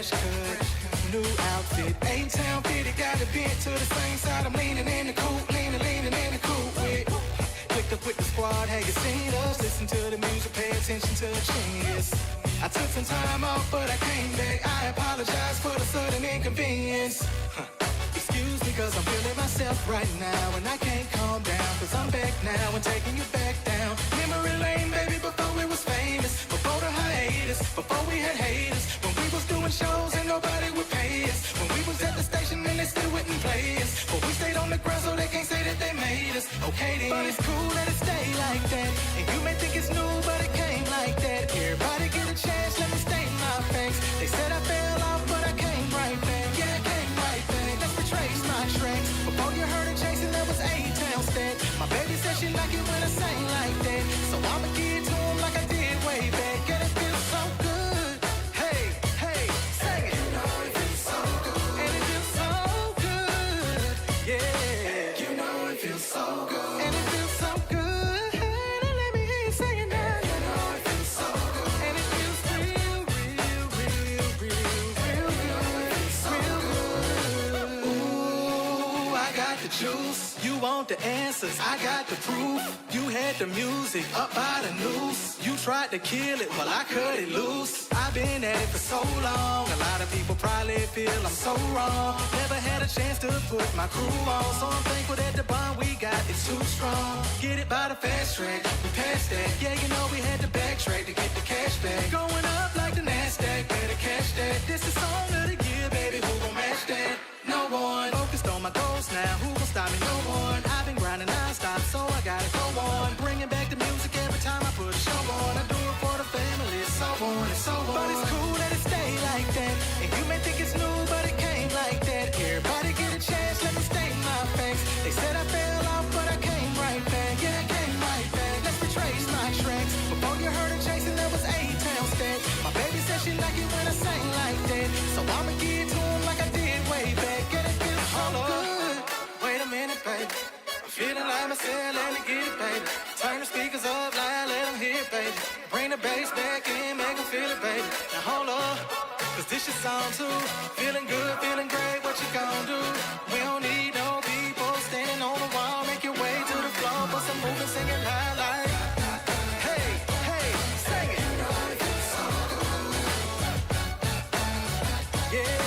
fresh cut, new outfit. A-Town fitted, got a bent to the same side. I'm leaning in the coupe, leaning in the coupe with. Clicked up with the squad, hey, you seen us? Listen to the music, pay attention to the changes. I took some time off, but I came back. I apologize for the sudden inconvenience. Excuse me, cause I'm feeling myself right now, and I can't calm down, cause I'm back now and taking you back down. Memory lane, baby, before we was famous, before the hiatus, before we had haters, when we was doing shows and nobody would pay us, when we was at the station and they still wouldn't play us, but we stayed on the ground so they can't say that they made us. Okay then, but it's cool that it stay like that, and you may think it's new, but it came like that. Everybody get a chance, let me state my facts. They said I fell off, but I came right back. Yeah, I came right back. Let's retrace my tracks. Before you heard her chasing, there was A-Town stat. My baby said she like it when I sing like that, so I'ma give it to him like I did way back. And it feels so good. Hey, hey, sing it. You know it feels so good. And it feels so good. Yeah. You know it feels so good. And it feels so good. And let me hear you sing it now. You know it feels so good. And it feels real, real, real, real, real good. Real good. Ooh, I got the juice. You want the answers, I got the proof. You had the music up by the noose. You tried to kill it, well I cut it loose. I've been at it for so long. A lot of people probably feel I'm so wrong. Never had a chance to put my crew on, so I'm thankful that the bond we got is too strong. Get it by the fast track, we passed that. Yeah, you know we had to backtrack to get the cash back. Going up like the NASDAQ, better cash that. This is song of the year, baby, who gon' match that? No one. Focused on my goals now, who gon' stop me? No one. I've been grinding non-stop, so I gotta go on. Bringing back the music every time I put a show on. I do it for the family, so on and so on. But it's cool that it stay like that, and you may think it's new, but it came like that. Everybody get a chance, let me state my facts. They said I fell off, but I came right back. Yeah, I came right back. Let's retrace my tracks. Before you heard her chasing, there was A-Town stat. My baby said she like it when I sang like that, so I'ma give it to him like I did way back. And it feels so good. Wait a minute, baby, I'm feeling like myself, let me get it, baby. Turn the speakers up loud, let them hear it, baby. Bring the bass back in, make them feel it, baby. Now hold up, cause this your song too. Feeling good, feeling great, what you gon' do? We don't need no people standing on the wall. Make your way to the floor, put some moving, singing loud like. Hey, hey, sing it. You know it feels so good. Yeah.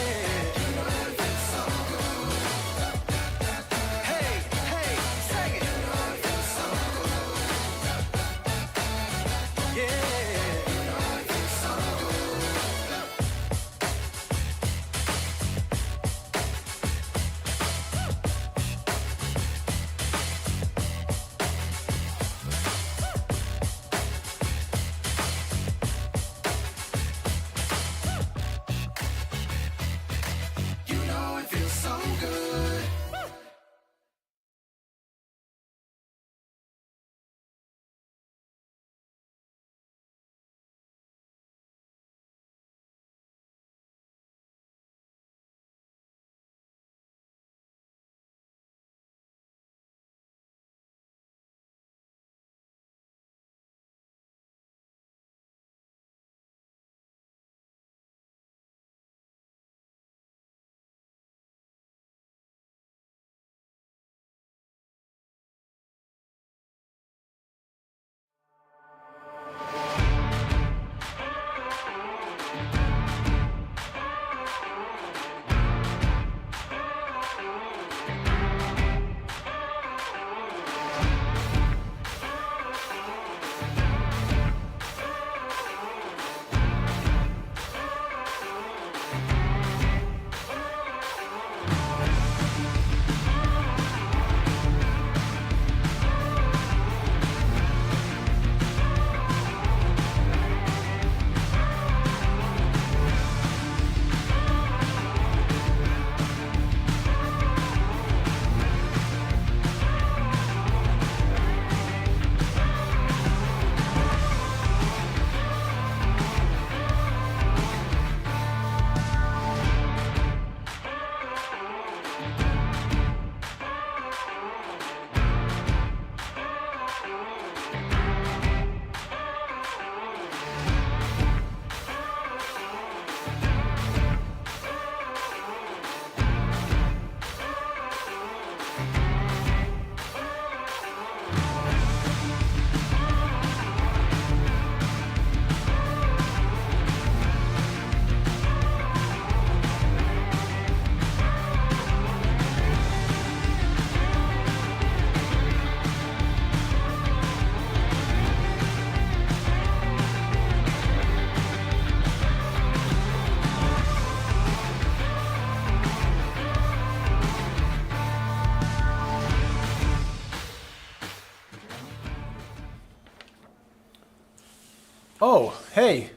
Oh, hey.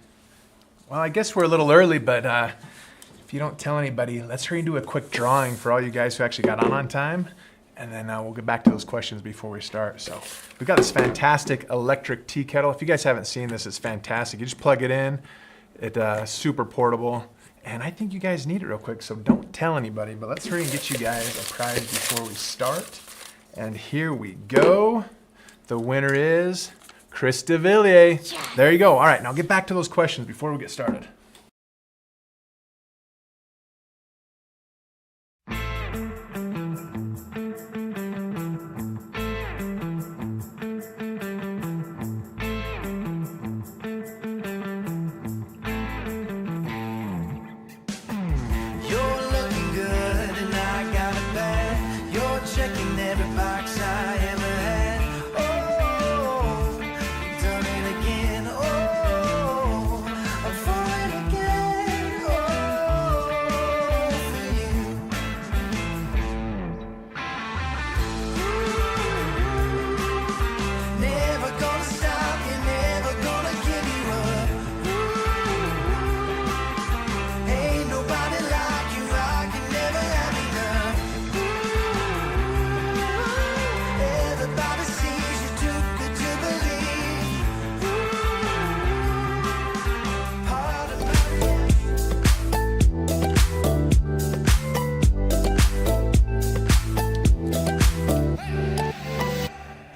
Well, I guess we're a little early, but if you don't tell anybody, let's hurry and do a quick drawing for all you guys who actually got on time. And then we'll get back to those questions before we start. So we've got this fantastic electric tea kettle. If you guys haven't seen this, it's fantastic. You just plug it in. It's super portable. And I think you guys need it real quick, so don't tell anybody. But let's hurry and get you guys a prize before we start. And here we go. The winner is Chris DeVilliers. Yes. There you go. All right, now get back to those questions before we get started.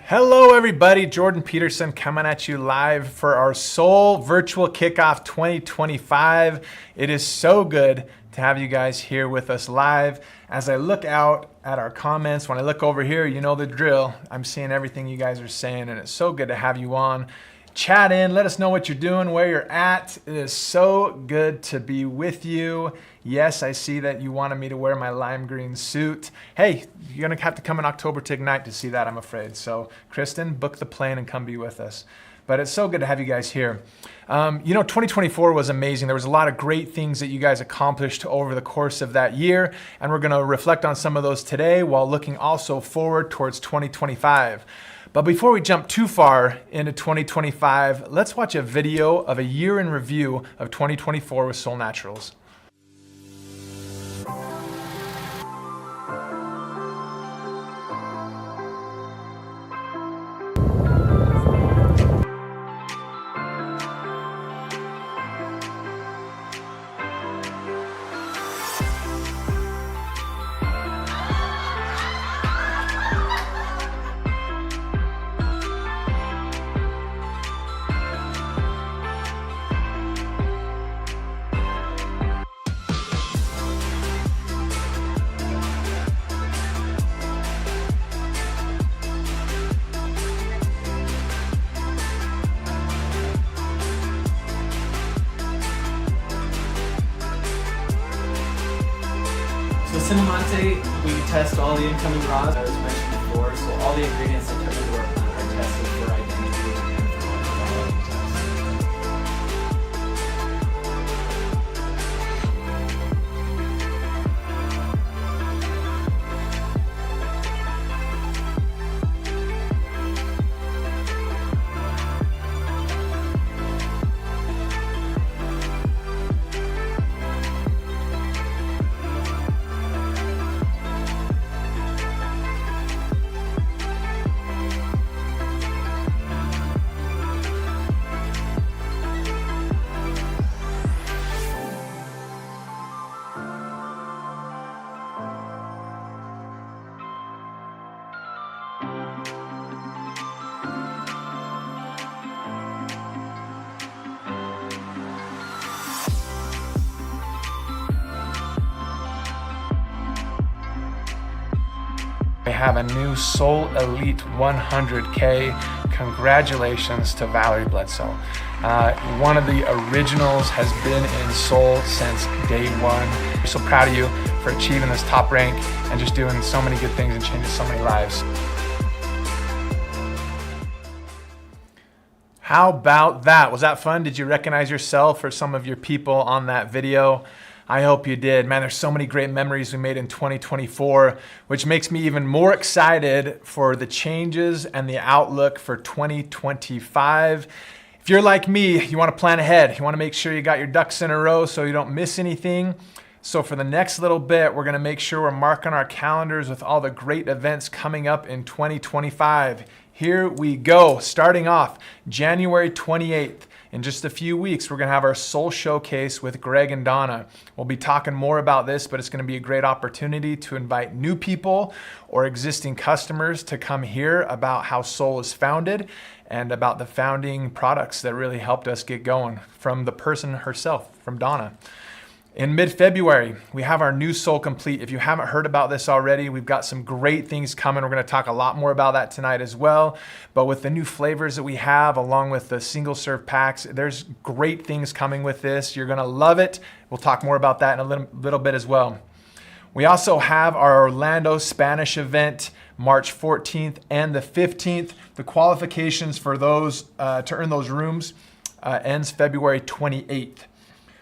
Hello everybody, Jordan Peterson coming at you live for our Soul Virtual Kickoff 2025. It is so good to have you guys here with us live. As I look out at our comments, when I look over here, you know the drill. I'm seeing everything you guys are saying, and it's so good to have you on. Chat in, let us know what you're doing, where you're at. It is so good to be with you. Yes, I see that you wanted me to wear my lime green suit. Hey, you're gonna have to come in October to Ignite to see that, I'm afraid. So Kristen, book the plane and come be with us. But it's so good to have you guys here. 2024 was amazing. There was a lot of great things that you guys accomplished over the course of that year, and we're gonna reflect on some of those today while looking also forward towards 2025. But before we jump too far into 2025, let's watch a video of a year in review of 2024 with Soul Naturals. Cinnamante, we test all the incoming raws, as mentioned before, so all the ingredients that come into our plant are tested for identity and for quality tests. I have a new Soul Elite 100K. Congratulations to Valerie Bledsoe. One of the originals has been in Soul since day one. We're so proud of you for achieving this top rank and just doing so many good things and changing so many lives. How about that? Was that fun? Did you recognize yourself or some of your people on that video? I hope you did. Man, there's so many great memories we made in 2024, which makes me even more excited for the changes and the outlook for 2025. If you're like me, you want to plan ahead. You want to make sure you got your ducks in a row so you don't miss anything. So for the next little bit, we're going to make sure we're marking our calendars with all the great events coming up in 2025. Here we go. Starting off January 28th. In just a few weeks, we're going to have our Soul Showcase with Greg and Donna. We'll be talking more about this, but it's going to be a great opportunity to invite new people or existing customers to come hear about how Soul is founded and about the founding products that really helped us get going from the person herself, from Donna. In mid-February, we have our new Soul Complete. If you haven't heard about this already, we've got some great things coming. We're going to talk a lot more about that tonight as well. But with the new flavors that we have, along with the single-serve packs, there's great things coming with this. You're going to love it. We'll talk more about that in a little bit as well. We also have our Orlando Spanish event, March 14th and the 15th. The qualifications for those to earn those rooms ends February 28th.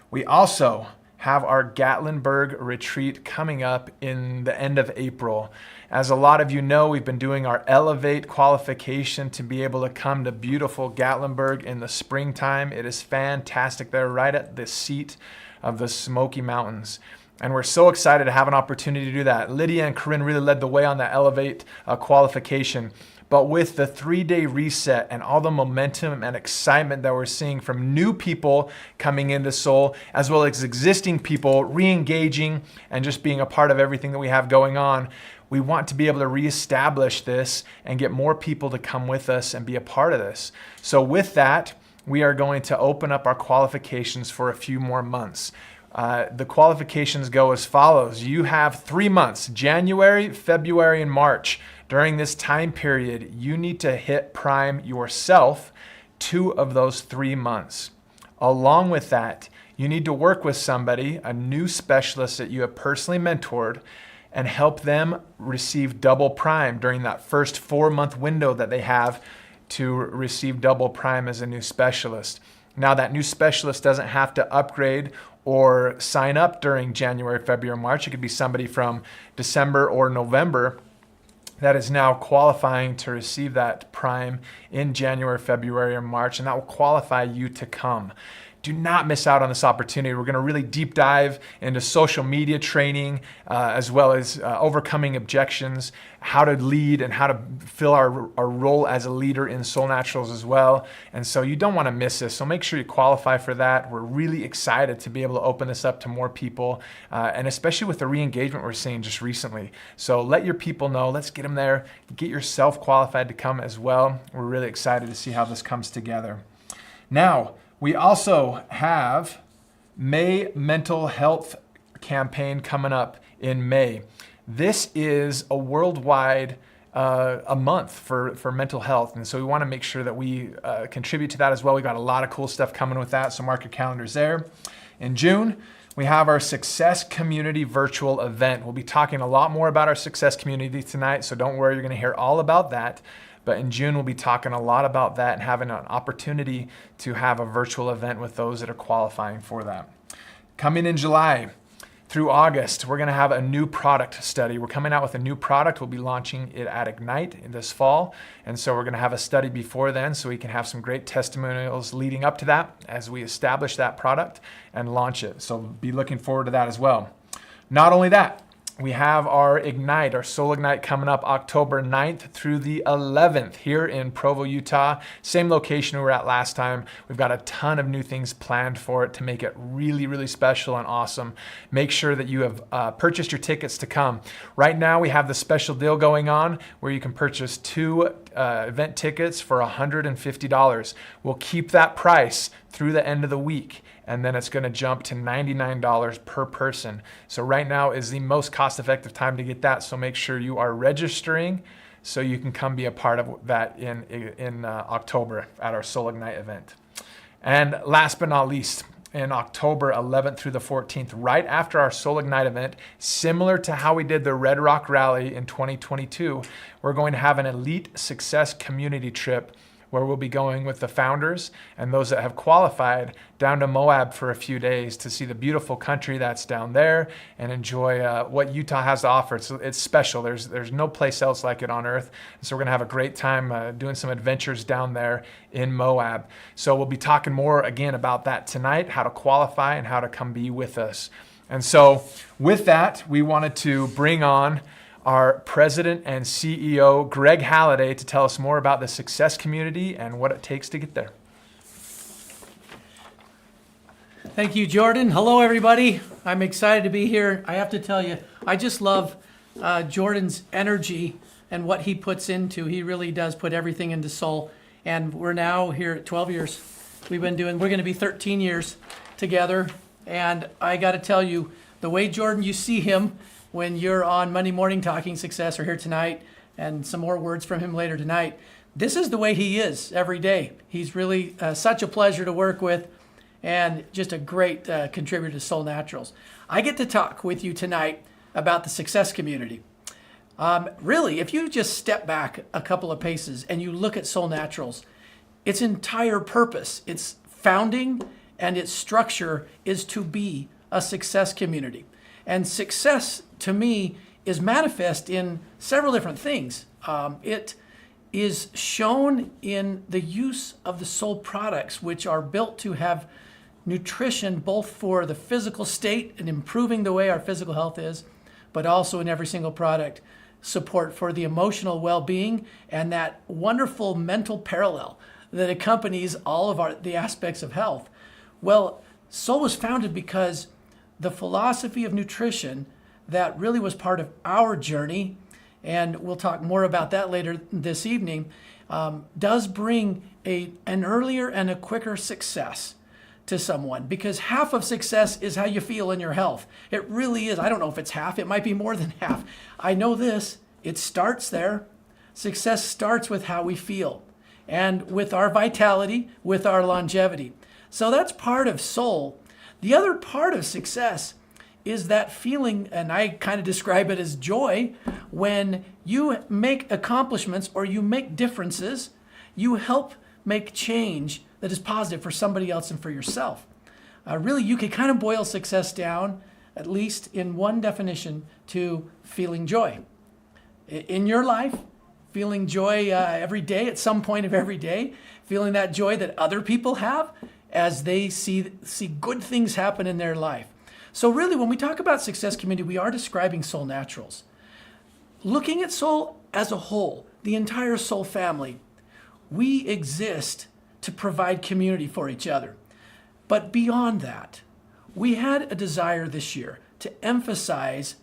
We also have our Gatlinburg retreat coming up in the end of April. As a lot of you know, we've been doing our Elevate qualification to be able to come to beautiful Gatlinburg in the springtime. It is fantastic. They're right at the seat of the Smoky Mountains. And we're so excited to have an opportunity to do that. Lydia and Corinne really led the way on that Elevate qualification. But with the 3-day reset and all the momentum and excitement that we're seeing from new people coming into Soul, as well as existing people re-engaging and just being a part of everything that we have going on, we want to be able to reestablish this and get more people to come with us and be a part of this. So with that, we are going to open up our qualifications for a few more months. The qualifications go as follows. You have 3 months, January, February, and March. During this time period, you need to hit Prime yourself 2 of those 3 months. Along with that, you need to work with somebody, a new specialist that you have personally mentored, and help them receive double Prime during that first 4-month window that they have to receive double Prime as a new specialist. Now, that new specialist doesn't have to upgrade or sign up during January, February, March. It could be somebody from December or November that is now qualifying to receive that Prime in January, February, or March, and that will qualify you to come. Do not miss out on this opportunity. We're going to really deep dive into social media training, as well as overcoming objections, how to lead and how to fill our role as a leader in Soul Naturals as well. And so you don't want to miss this. So make sure you qualify for that. We're really excited to be able to open this up to more people, and especially with the re-engagement we're seeing just recently. So let your people know. Let's get them there. Get yourself qualified to come as well. We're really excited to see how this comes together. Now, we also have May Mental Health campaign coming up in May. This is a worldwide a month for mental health, and so we want to make sure that we contribute to that as well. We got a lot of cool stuff coming with that, so mark your calendars there. In June, we have our Success Community virtual event. We'll be talking a lot more about our Success Community tonight, so don't worry, you're going to hear all about that. But in June, we'll be talking a lot about that and having an opportunity to have a virtual event with those that are qualifying for that. Coming in July through August, we're going to have a new product study. We're coming out with a new product. We'll be launching it at Ignite this fall. And so we're going to have a study before then so we can have some great testimonials leading up to that as we establish that product and launch it. So be looking forward to that as well. Not only that, we have our Ignite, our Soul Ignite coming up October 9th through the 11th here in Provo, Utah. Same location we were at last time. We've got a ton of new things planned for it to make it really, really special and awesome. Make sure that you have purchased your tickets to come. Right now we have the special deal going on where you can purchase 2 event tickets for $150. We'll keep that price through the end of the week, and then it's going to jump to $99 per person. So right now is the most cost-effective time to get that, so make sure you are registering so you can come be a part of that in October at our Soul Ignite event. And last but not least, in October 11th through the 14th, right after our Soul Ignite event, similar to how we did the Red Rock Rally in 2022, we're going to have an Elite Success Community trip where we'll be going with the founders and those that have qualified down to Moab for a few days to see the beautiful country that's down there and enjoy what Utah has to offer. It's special. There's no place else like it on earth. And so we're going to have a great time doing some adventures down there in Moab. So we'll be talking more again about that tonight, how to qualify and how to come be with us. And so with that, we wanted to bring on our president and CEO, Greg Halliday, to tell us more about the Success Community and what it takes to get there. Thank you, Jordan. Hello, everybody. I'm excited to be here. I have to tell you, I just love Jordan's energy and what he puts into. He really does put everything into soul. And we're now here at 12 years. We're going to be 13 years together. And I got to tell you, the way, Jordan, you see him when you're on Monday morning talking success or here tonight, and some more words from him later tonight, this is the way he is every day. He's really such a pleasure to work with and just a great contributor to Soul Naturals. I get to talk with you tonight about the Success Community. Really, if you just step back a couple of paces and you look at Soul Naturals, its entire purpose, its founding and its structure is to be a success community. And success, to me, is manifest in several different things. It is shown in the use of the soul products, which are built to have nutrition both for the physical state and improving the way our physical health is, but also in every single product, support for the emotional well-being and that wonderful mental parallel that accompanies all of the aspects of health. Well, Soul was founded because the philosophy of nutrition that really was part of our journey, and we'll talk more about that later this evening, does bring an earlier and a quicker success to someone, because half of success is how you feel in your health. It really is. I don't know if it's half. It might be more than half. I know this. It starts there. Success starts with how we feel and with our vitality, with our longevity. So that's part of soul. The other part of success is that feeling, and I kind of describe it as joy, when you make accomplishments or you make differences, you help make change that is positive for somebody else and for yourself. Really, you could kind of boil success down, at least in one definition, to feeling joy. In your life, feeling joy every day, at some point of every day, feeling that joy that other people have as they see good things happen in their life. So really, when we talk about Success Community, we are describing Soul Naturals. Looking at Soul as a whole, the entire Soul family, we exist to provide community for each other. But beyond that, we had a desire this year to emphasize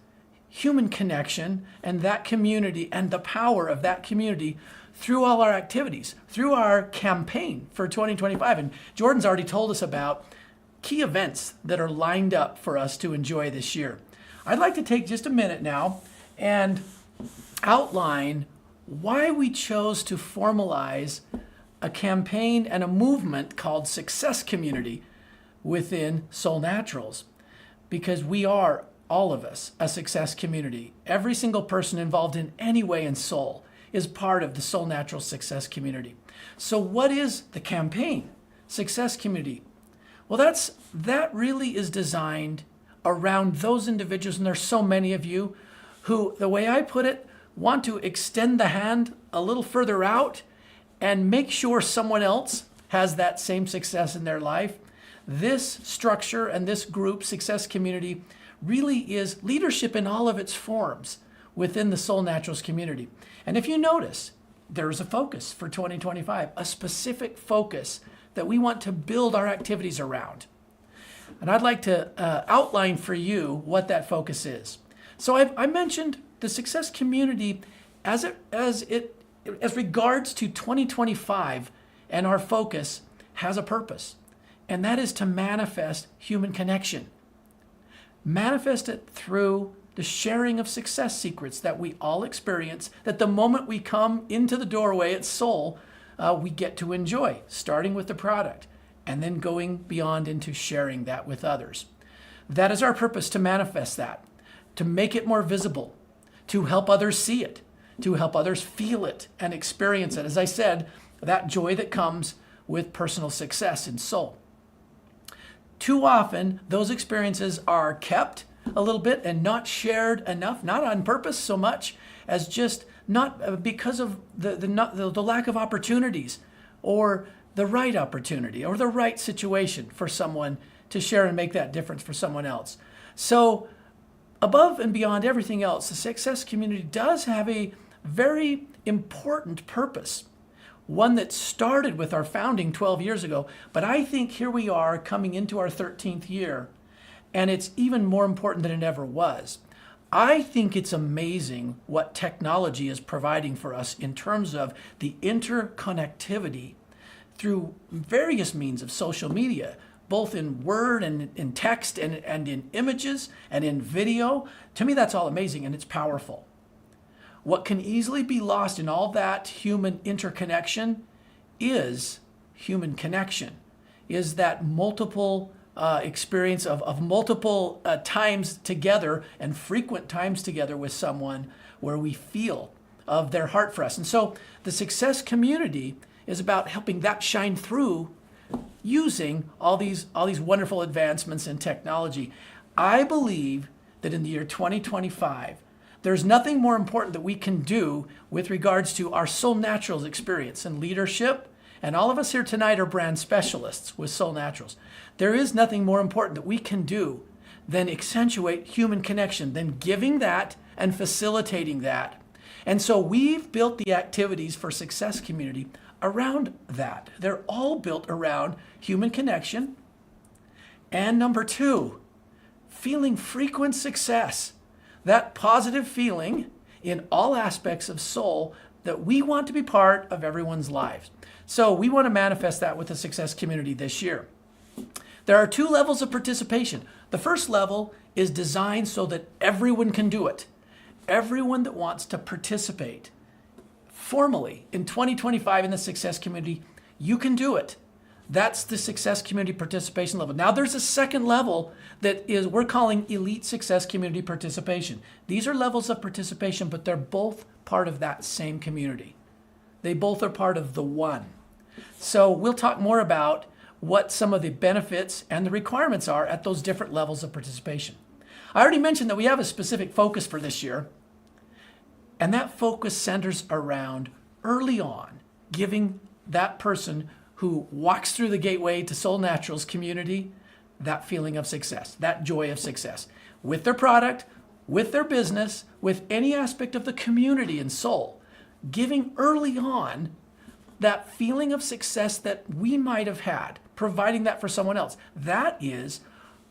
human connection and that community and the power of that community through all our activities, through our campaign for 2025. And Jordan's already told us about key events that are lined up for us to enjoy this year. I'd like to take just a minute now and outline why we chose to formalize a campaign and a movement called Success Community within Soul Naturals. Because we are, all of us, a success community. Every single person involved in any way in soul is part of the Soul Natural Success Community. So what is the campaign? Success Community. Well, that really is designed around those individuals, and there's so many of you who, the way I put it, want to extend the hand a little further out and make sure someone else has that same success in their life. This structure and this group, Success Community, really is leadership in all of its forms within the Soul Naturals community. And if you notice, there's a focus for 2025, a specific focus that we want to build our activities around. And I'd like to outline for you what that focus is. So I mentioned the Success Community as regards to 2025, and our focus has a purpose, and that is to manifest human connection. Manifest it through the sharing of success secrets that we all experience, that the moment we come into the doorway at Soul, we get to enjoy, starting with the product and then going beyond into sharing that with others. That is our purpose, to manifest that, to make it more visible, to help others see it, to help others feel it and experience it. As I said, that joy that comes with personal success in soul. Too often, those experiences are kept a little bit and not shared enough, not on purpose so much as just not because of the lack of opportunities or the right opportunity or the right situation for someone to share and make that difference for someone else. So above and beyond everything else, the success community does have a very important purpose. One that started with our founding 12 years ago, but I think here we are coming into our 13th year, and it's even more important than it ever was. I think it's amazing what technology is providing for us in terms of the interconnectivity through various means of social media, both in word and in text and in images and in video. To me, that's all amazing and it's powerful. What can easily be lost in all that human interconnection is human connection, is that multiple experience of multiple times together and frequent times together with someone where we feel of their heart for us. And so the success community is about helping that shine through using all these wonderful advancements in technology. I believe that in the year 2025, there's nothing more important that we can do with regards to our Soul Naturals experience and leadership. And all of us here tonight are brand specialists with Soul Naturals. There is nothing more important that we can do than accentuate human connection, than giving that and facilitating that. And so we've built the activities for Success Community around that. They're all built around human connection. And number two, feeling frequent success. That positive feeling in all aspects of soul that we want to be part of everyone's lives. So we want to manifest that with the Success Community this year. There are two levels of participation. The first level is designed so that everyone can do it. Everyone that wants to participate formally in 2025 in the Success Community, you can do it. That's the Success Community participation level. Now there's a second level that is we're calling Elite Success Community participation. These are levels of participation, but they're both part of that same community. They both are part of the one. So we'll talk more about what some of the benefits and the requirements are at those different levels of participation. I already mentioned that we have a specific focus for this year, and that focus centers around early on giving that person who walks through the gateway to Soul Naturals community that feeling of success, that joy of success with their product, with their business, with any aspect of the community and soul. Giving early on that feeling of success that we might have had, providing that for someone else. That is,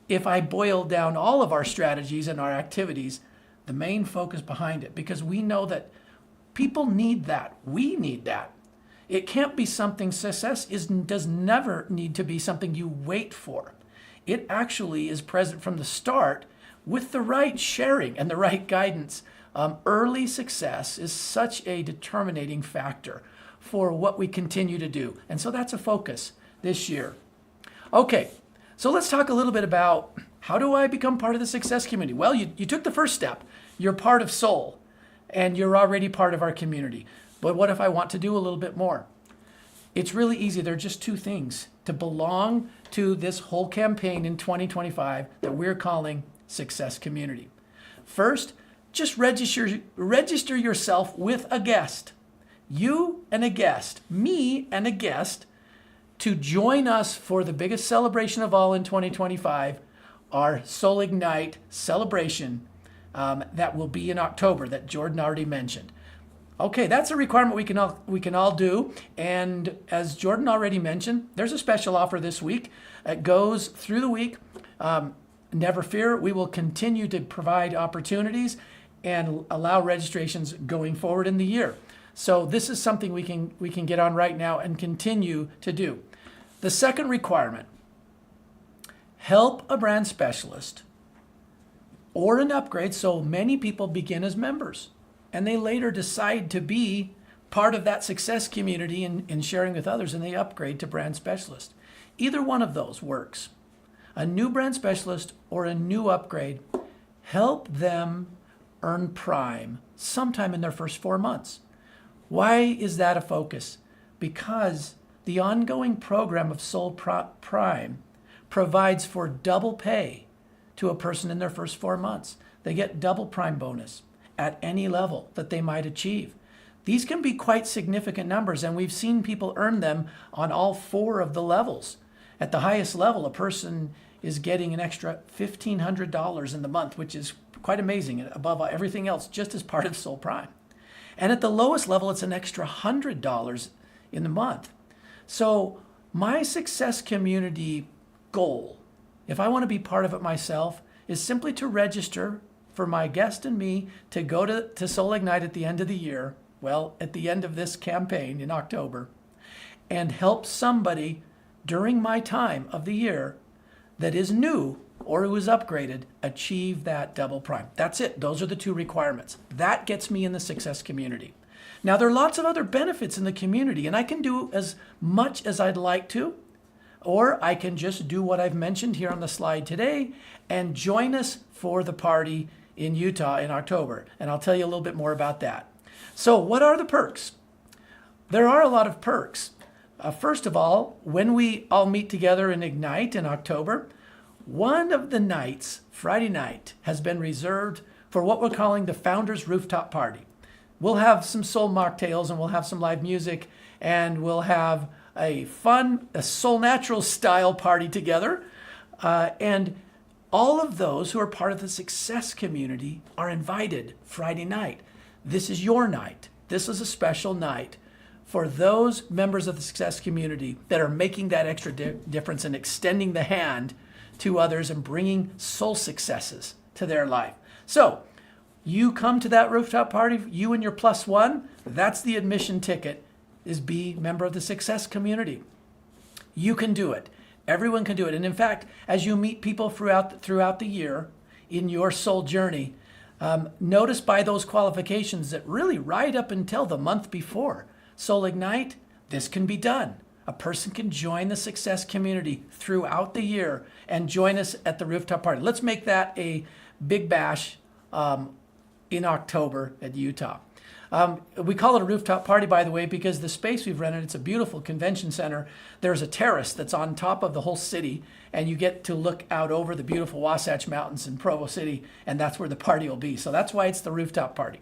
if I boil down all of our strategies and our activities, the main focus behind it, because we know that people need that. We need that. It can't be something, success does never need to be something you wait for. It actually is present from the start with the right sharing and the right guidance. Early success is such a determining factor for what we continue to do. And so that's a focus this year. Okay, so let's talk a little bit about how do I become part of the Success Community? Well, you took the first step. You're part of Soul, and you're already part of our community. But what if I want to do a little bit more? It's really easy. There are just two things to belong to this whole campaign in 2025 that we're calling Success Community. First, just register yourself with a guest. You and a guest, me and a guest, to join us for the biggest celebration of all in 2025, our Soul Ignite celebration that will be in October that Jordan already mentioned. Okay, that's a requirement we can all do. And as Jordan already mentioned, there's a special offer this week. It goes through the week. Never fear, we will continue to provide opportunities and allow registrations going forward in the year. So this is something we can get on right now and continue to do. The second requirement, help a brand specialist or an upgrade. So many people begin as members and they later decide to be part of that success community in sharing with others, and they upgrade to brand specialist. Either one of those works. A new brand specialist or a new upgrade, help them earn Prime sometime in their first 4 months. Why is that a focus? because the ongoing program of Soul Prime provides for double pay to a person in their first 4 months. They get double prime bonus at any level that they might achieve. These can be quite significant numbers, and we've seen people earn them on all 4 of the levels. At the highest level, a person is getting an extra $1,500 in the month, which is quite amazing, above everything else, just as part of Soul Prime. And at the lowest level, it's an extra $100 in the month. So my success community goal, if I want to be part of it myself, is simply to register for my guest and me to go to Soul Ignite at the end of the year, well, at the end of this campaign in October, and help somebody during my time of the year that is new or who is upgraded achieve that double prime. That's it. Those are the 2 requirements. That gets me in the success community. Now, there are lots of other benefits in the community, and I can do as much as I'd like to, or I can just do what I've mentioned here on the slide today and join us for the party in Utah in October. And I'll tell you a little bit more about that. So what are the perks? There are a lot of perks. First of all, when we all meet together in Ignite in October, one of the nights, Friday night, has been reserved for what we're calling the Founders Rooftop Party. We'll have some soul mocktails, and we'll have some live music, and we'll have a fun, Soul Natural style party together. And all of those who are part of the success community are invited Friday night. This is your night. This is a special night for those members of the success community that are making that extra difference and extending the hand to others and bringing soul successes to their life. So you come to that rooftop party, you and your +1, that's the admission ticket, is be member of the success community. You can do it. Everyone can do it. And in fact, as you meet people throughout the year in your soul journey, notice by those qualifications that really right up until the month before Soul Ignite, this can be done. A person can join the success community throughout the year and join us at the rooftop party. Let's make that a big bash in October at Utah. We call it a rooftop party, by the way, because the space we've rented, it's a beautiful convention center. There's a terrace that's on top of the whole city, and you get to look out over the beautiful Wasatch Mountains in Provo City, and that's where the party will be. So that's why it's the rooftop party.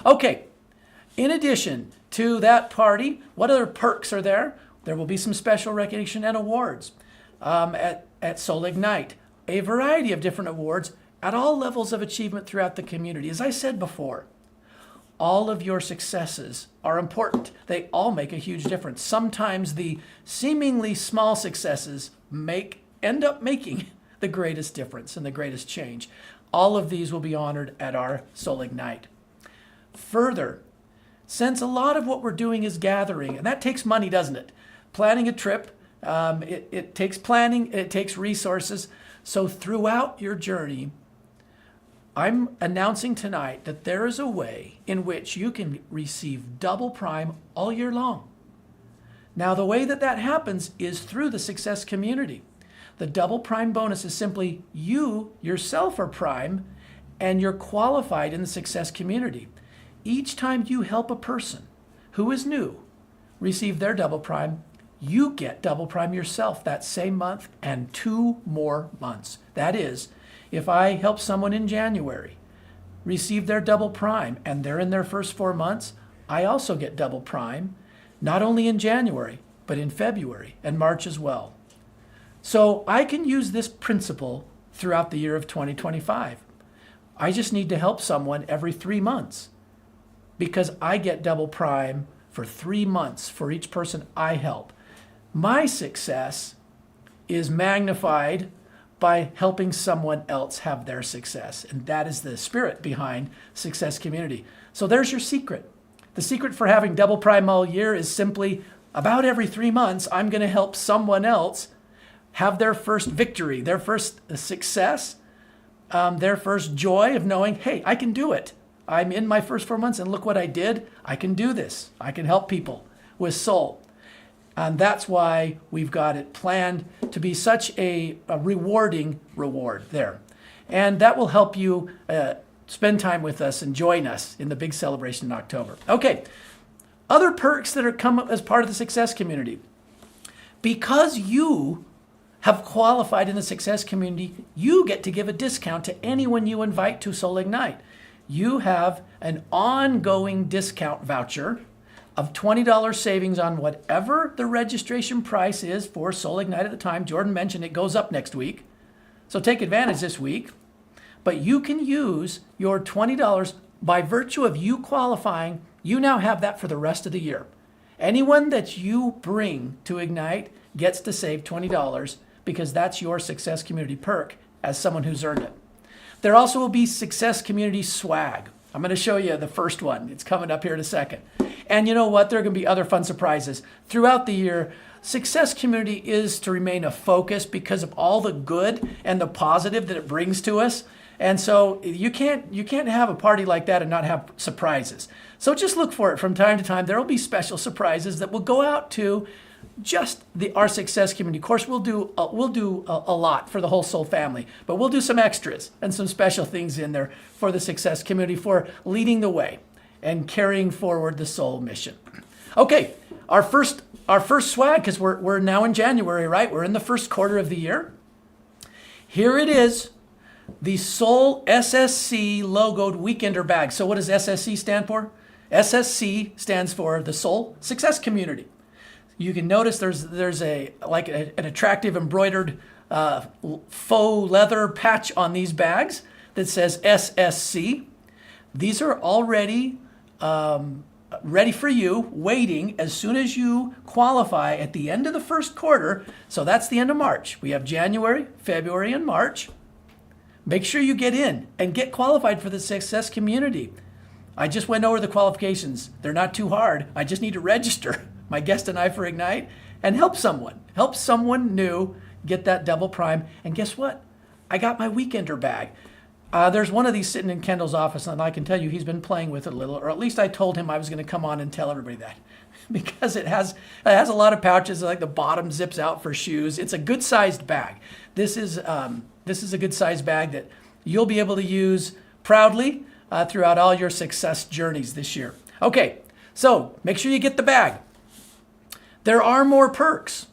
Okay, in addition to that party, what other perks are there? There will be some special recognition and awards at Soul Ignite. A variety of different awards at all levels of achievement throughout the community. As I said before, all of your successes are important. They all make a huge difference. Sometimes the seemingly small successes end up making the greatest difference and the greatest change. All of these will be honored at our Soul Ignite. Further, since a lot of what we're doing is gathering, and that takes money, doesn't it? Planning a trip, it takes planning, it takes resources. So throughout your journey, I'm announcing tonight that there is a way in which you can receive double prime all year long. Now, the way that happens is through the success community. The double prime bonus is simply you yourself are prime and you're qualified in the success community. Each time you help a person who is new receive their double prime, you get double prime yourself that same month and 2 more months. That is, if I help someone in January receive their double prime and they're in their first 4 months, I also get double prime, not only in January, but in February and March as well. So I can use this principle throughout the year of 2025. I just need to help someone every 3 months because I get double prime for 3 months for each person I help. My success is magnified by helping someone else have their success. And that is the spirit behind Success Community. So there's your secret. The secret for having double prime all year is simply about every 3 months, I'm going to help someone else have their first victory, their first success, their first joy of knowing, hey, I can do it. I'm in my first 4 months and look what I did. I can do this. I can help people with soul. And that's why we've got it planned to be such a rewarding reward there. And that will help you spend time with us and join us in the big celebration in October. Okay, Other perks that are come as part of the success community. Because you have qualified in the success community, you get to give a discount to anyone you invite to Soul Ignite. You have an ongoing discount voucher of $20 savings on whatever the registration price is for Soul Ignite at the time. Jordan mentioned it goes up next week. So take advantage this week. But you can use your $20 by virtue of you qualifying. You now have that for the rest of the year. Anyone that you bring to Ignite gets to save $20 because that's your success community perk as someone who's earned it. There also will be success community swag. I'm going to show you the first one. It's coming up here in a second. And you know what? There are going to be other fun surprises throughout the year. Success community is to remain a focus because of all the good and the positive that it brings to us. And so you can't have a party like that and not have surprises. So just look for it from time to time. There will be special surprises that will go out to just our success community. Of course, we'll do a lot for the whole Soul family, but we'll do some extras and some special things in there for the success community for leading the way and carrying forward the Soul mission. Okay, our first swag, because we're now in January, right? We're in the first quarter of the year. Here it is. The Soul SSC logoed weekender bag. So what does SSC stand for? SSC stands for the Soul Success Community. You can notice there's an attractive embroidered faux leather patch on these bags that says SSC. These are already ready for you, waiting as soon as you qualify at the end of the first quarter. So that's the end of March. We have January, February, and March. Make sure you get in and get qualified for the success community. I just went over the qualifications. They're not too hard. I just need to register my guest and I for Ignite and help someone new get that double prime. And guess what? I got my weekender bag. There's one of these sitting in Kendall's office, and I can tell you he's been playing with it a little, or at least I told him I was going to come on and tell everybody that, because it has a lot of pouches. Like the bottom zips out for shoes. It's a good-sized bag. This is a good-sized bag that you'll be able to use proudly throughout all your success journeys this year. Okay, so make sure you get the bag. There are more perks.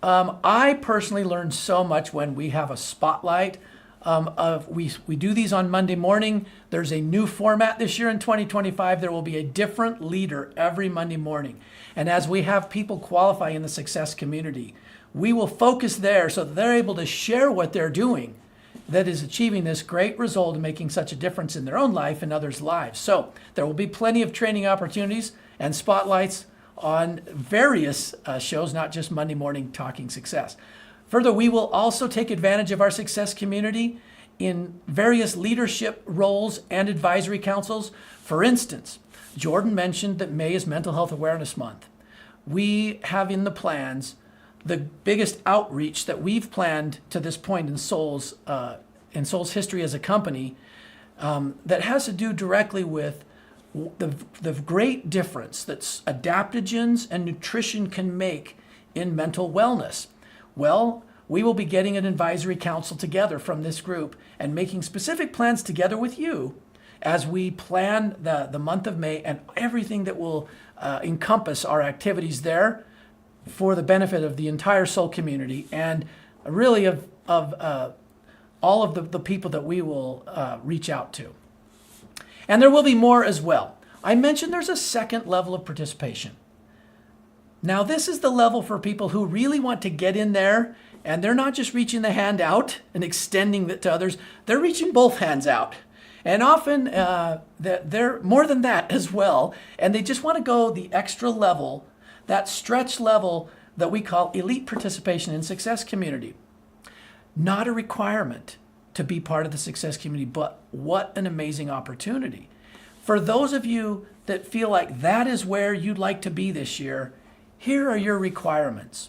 I personally learned so much when we have a spotlight. We do these on Monday morning. There's a new format this year in 2025. There will be a different leader every Monday morning. And as we have people qualify in the success community, we will focus there so that they're able to share what they're doing that is achieving this great result and making such a difference in their own life and others' lives. So there will be plenty of training opportunities and spotlights on various shows, not just Monday morning Talking Success. Further, we will also take advantage of our success community in various leadership roles and advisory councils. For instance, Jordan mentioned that May is Mental Health Awareness Month. We have in the plans the biggest outreach that we've planned to this point in Soul's history as a company that has to do directly with the great difference that adaptogens and nutrition can make in mental wellness. Well, we will be getting an advisory council together from this group and making specific plans together with you as we plan the month of May and everything that will encompass our activities there for the benefit of the entire Soul community and really of all of the people that we will reach out to. And there will be more as well. I mentioned there's a second level of participation. Now, this is the level for people who really want to get in there, and they're not just reaching the hand out and extending it to others. They're reaching both hands out. And often they're more than that as well. And they just want to go the extra level, that stretch level that we call elite participation in success community. Not a requirement to be part of the success community, but what an amazing opportunity. For those of you that feel like that is where you'd like to be this year, here are your requirements.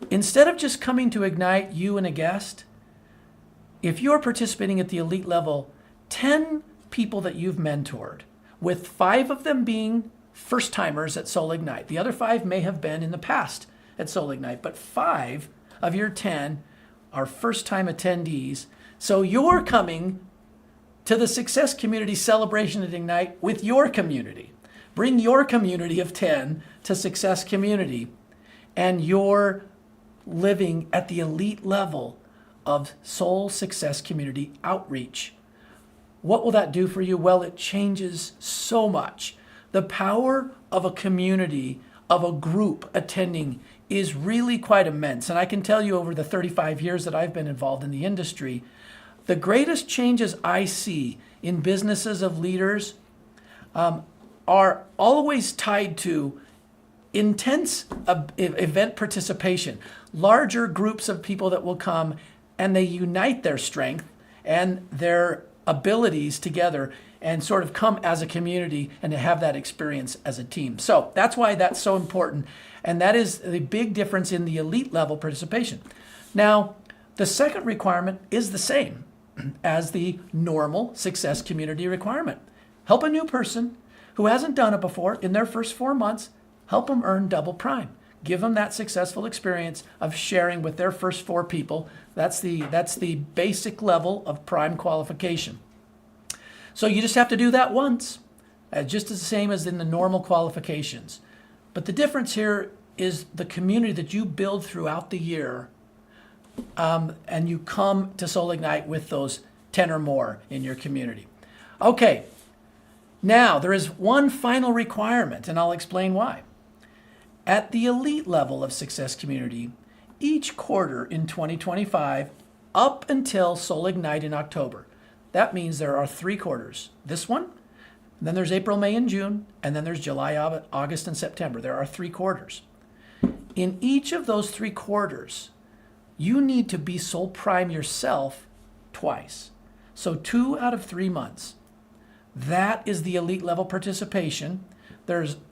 Instead of just coming to Ignite, you and a guest, if you're participating at the elite level, 10 people that you've mentored, with 5 of them being first-timers at Soul Ignite. The other 5 may have been in the past at Soul Ignite, but 5 of your 10 are first-time attendees. So you're coming to the Success Community Celebration at Ignite with your community. Bring your community of 10 to Success Community, and you're living at the elite level of Soul Success Community outreach. What will that do for you? Well, it changes so much. The power of a community, of a group attending, is really quite immense. And I can tell you, over the 35 years that I've been involved in the industry, the greatest changes I see in businesses of leaders are always tied to intense event participation, larger groups of people that will come, and they unite their strength and their abilities together and sort of come as a community and to have that experience as a team. So that's why that's so important. And that is the big difference in the elite level participation. Now, the second requirement is the same as the normal Success Community requirement. Help a new person who hasn't done it before in their first 4 months, help them earn double prime. Give them that successful experience of sharing with their first 4 people. That's the basic level of prime qualification. So you just have to do that once, just as the same as in the normal qualifications. But the difference here is the community that you build throughout the year, and you come to Soul Ignite with those 10 or more in your community. Okay, now there is one final requirement, and I'll explain why. At the elite level of Success Community, each quarter in 2025, up until Soul Ignite in October, that means there are 3 quarters. This one, then there's April, May, and June, and then there's July, August, and September. There are 3 quarters. In each of those 3 quarters, you need to be Soul Prime yourself twice. So 2 out of 3 months. That is the elite level participation.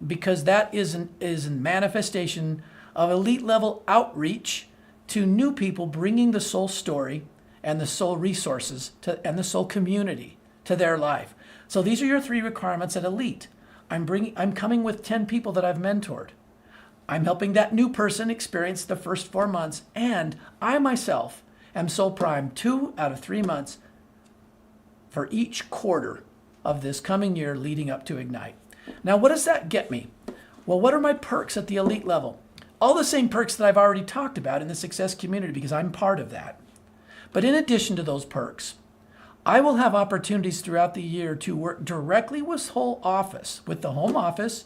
Because that is a manifestation of elite level outreach to new people, bringing the soul story and the soul resources and the soul community to their life. So these are your 3 requirements at elite. I'm coming with 10 people that I've mentored. I'm helping that new person experience the first 4 months, and I myself am Soul Prime 2 out of 3 months for each quarter of this coming year leading up to Ignite. Now, what does that get me? Well, what are my perks at the elite level? All the same perks that I've already talked about in the Success Community, because I'm part of that. But in addition to those perks, I will have opportunities throughout the year to work directly with whole office, with the home office,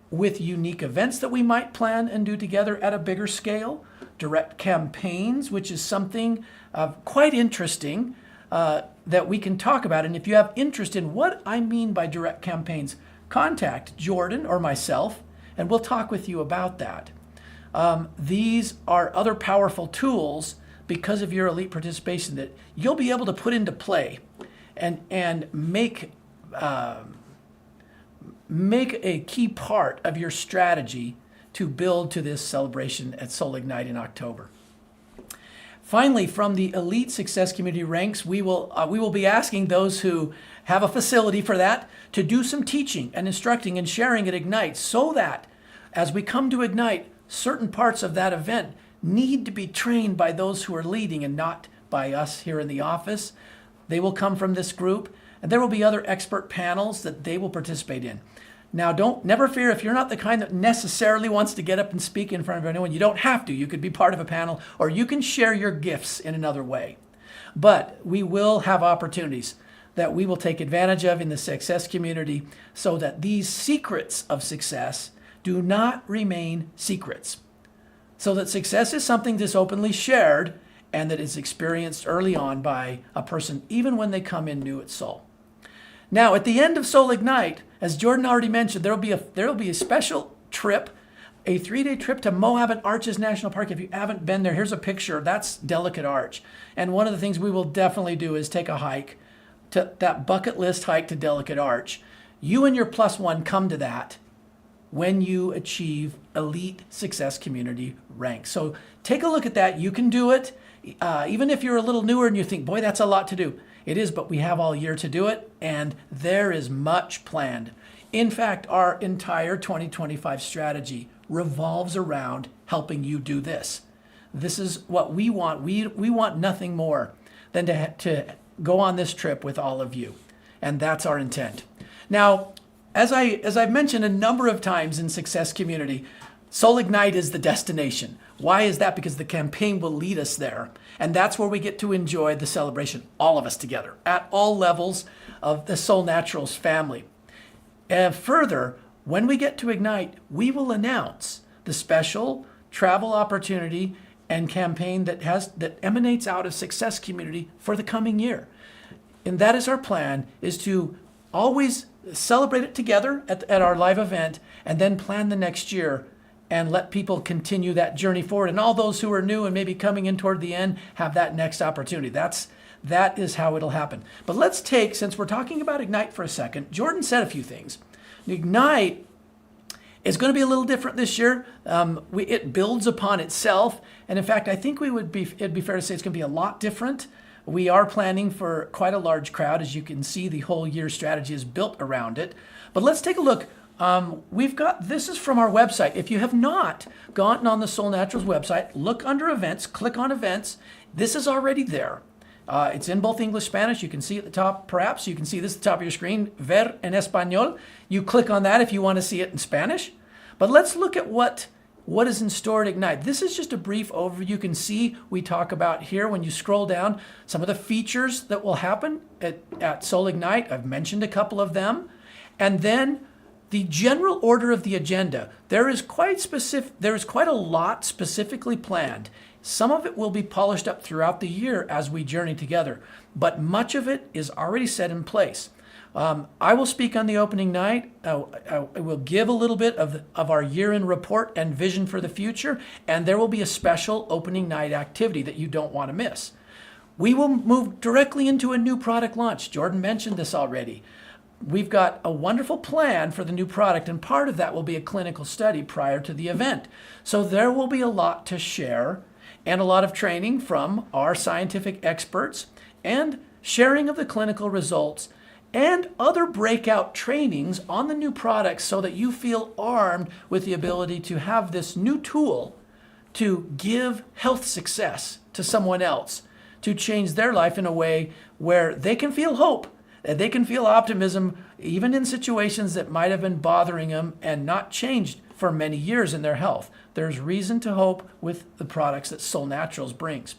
with unique events that we might plan and do together at a bigger scale, direct campaigns, which is something quite interesting that we can talk about. And if you have interest in what I mean by direct campaigns, contact Jordan or myself, and we'll talk with you about that. These are other powerful tools because of your elite participation that you'll be able to put into play and make a key part of your strategy to build to this celebration at Soul Ignite in October. Finally, from the elite Success Community ranks, we will be asking those who have a facility for that to do some teaching and instructing and sharing at Ignite, so that as we come to Ignite, certain parts of that event need to be trained by those who are leading and not by us here in the office. They will come from this group, and there will be other expert panels that they will participate in. Now, never fear if you're not the kind that necessarily wants to get up and speak in front of anyone. You don't have to. You could be part of a panel, or you can share your gifts in another way. But we will have opportunities that we will take advantage of in the Success Community so that these secrets of success do not remain secrets. So that success is something that's openly shared and that is experienced early on by a person, even when they come in new at Soul. Now, at the end of Soul Ignite, as Jordan already mentioned, there will be a special trip, a 3-day trip to Moab and Arches National Park. If you haven't been there, here's a picture. That's Delicate Arch. And one of the things we will definitely do is take a hike, to that bucket list hike to Delicate Arch. You and your +1 come to that when you achieve elite Success Community rank. So take a look at that. You can do it. Even if you're a little newer and you think, boy, that's a lot to do. It is, but we have all year to do it, and there is much planned. In fact, our entire 2025 strategy revolves around helping you do this. This is what we want. We want nothing more than to go on this trip with all of you, and that's our intent. Now, as I've mentioned a number of times in Success Community, Soul Ignite is the destination. Why is that? Because the campaign will lead us there. And that's where we get to enjoy the celebration, all of us together, at all levels of the Soul Naturals family. And further, when we get to Ignite, we will announce the special travel opportunity and campaign that emanates out of Success Community for the coming year. And that is our plan, is to always celebrate it together at our live event, and then plan the next year and let people continue that journey forward. And all those who are new and maybe coming in toward the end have that next opportunity. That is how it'll happen. But let's take, since we're talking about Ignite for a second, Jordan said a few things. Ignite is going to be a little different this year. It builds upon itself. And in fact, I think it'd be fair to say it's going to be a lot different. We are planning for quite a large crowd. As you can see, the whole year strategy is built around it. But let's take a look. This is from our website. If you have not gone on the Soul Naturals website, look under events, click on events. This is already there. It's in both English and Spanish. You can see at the top, perhaps you can see this at the top of your screen, ver en español. You click on that if you want to see it in Spanish. But let's look at what is in store at Ignite. This is just a brief overview. You can see we talk about here when you scroll down some of the features that will happen at Soul Ignite. I've mentioned a couple of them. And then the general order of the agenda. There is quite a lot specifically planned. Some of it will be polished up throughout the year as we journey together, but much of it is already set in place. I will speak on the opening night. I will give a little bit of our year-end report and vision for the future, and there will be a special opening night activity that you don't want to miss. We will move directly into a new product launch. Jordan mentioned this already. We've got a wonderful plan for the new product, and part of that will be a clinical study prior to the event. So there will be a lot to share and a lot of training from our scientific experts and sharing of the clinical results and other breakout trainings on the new products so that you feel armed with the ability to have this new tool to give health success to someone else, to change their life in a way where they can feel hope, and they can feel optimism even in situations that might have been bothering them and not changed for many years in their health. There's reason to hope with the products that Soul Naturals brings.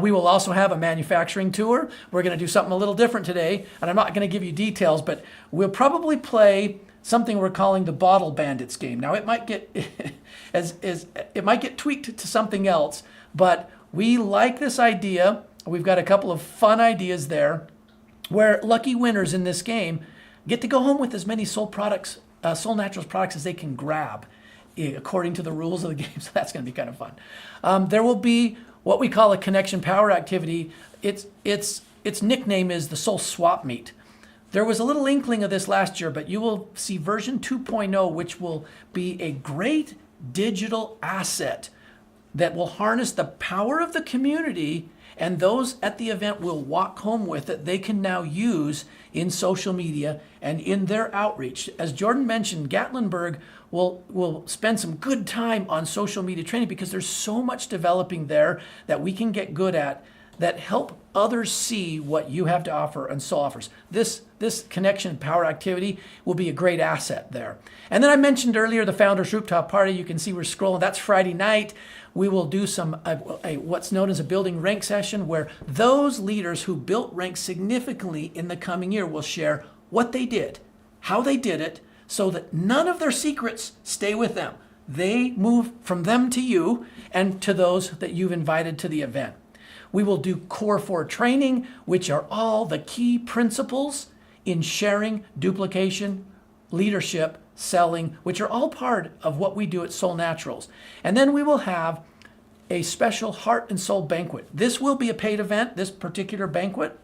We will also have a manufacturing tour. We're going to do something a little different today, and I'm not going to give you details, but we'll probably play something we're calling the Bottle Bandits game. Now it might get it might get tweaked to something else, but we like this idea. We've got a couple of fun ideas there, where lucky winners in this game get to go home with as many Soul Naturals products as they can grab, according to the rules of the game. So that's going to be kind of fun. There will be what we call a connection power activity. Its nickname is the Soul Swap Meet. There was a little inkling of this last year, but you will see version 2.0, which will be a great digital asset that will harness the power of the community, and those at the event will walk home with it. They can now use in social media and in their outreach. As Jordan mentioned, Gatlinburg will spend some good time on social media training because there's so much developing there that we can get good at that help others see what you have to offer and Soul offers. This connection power activity will be a great asset there. And then I mentioned earlier the Founders Rooftop Party. You can see we're scrolling. That's Friday night. We will do some what's known as a building rank session, where those leaders who built rank significantly in the coming year will share what they did, how they did it, so that none of their secrets stay with them. They move from them to you and to those that you've invited to the event. We will do Core 4 training, which are all the key principles in sharing, duplication, leadership, selling, which are all part of what we do at Soul Naturals. And then we will have a special Heart and Soul banquet. This will be a paid event, this particular banquet,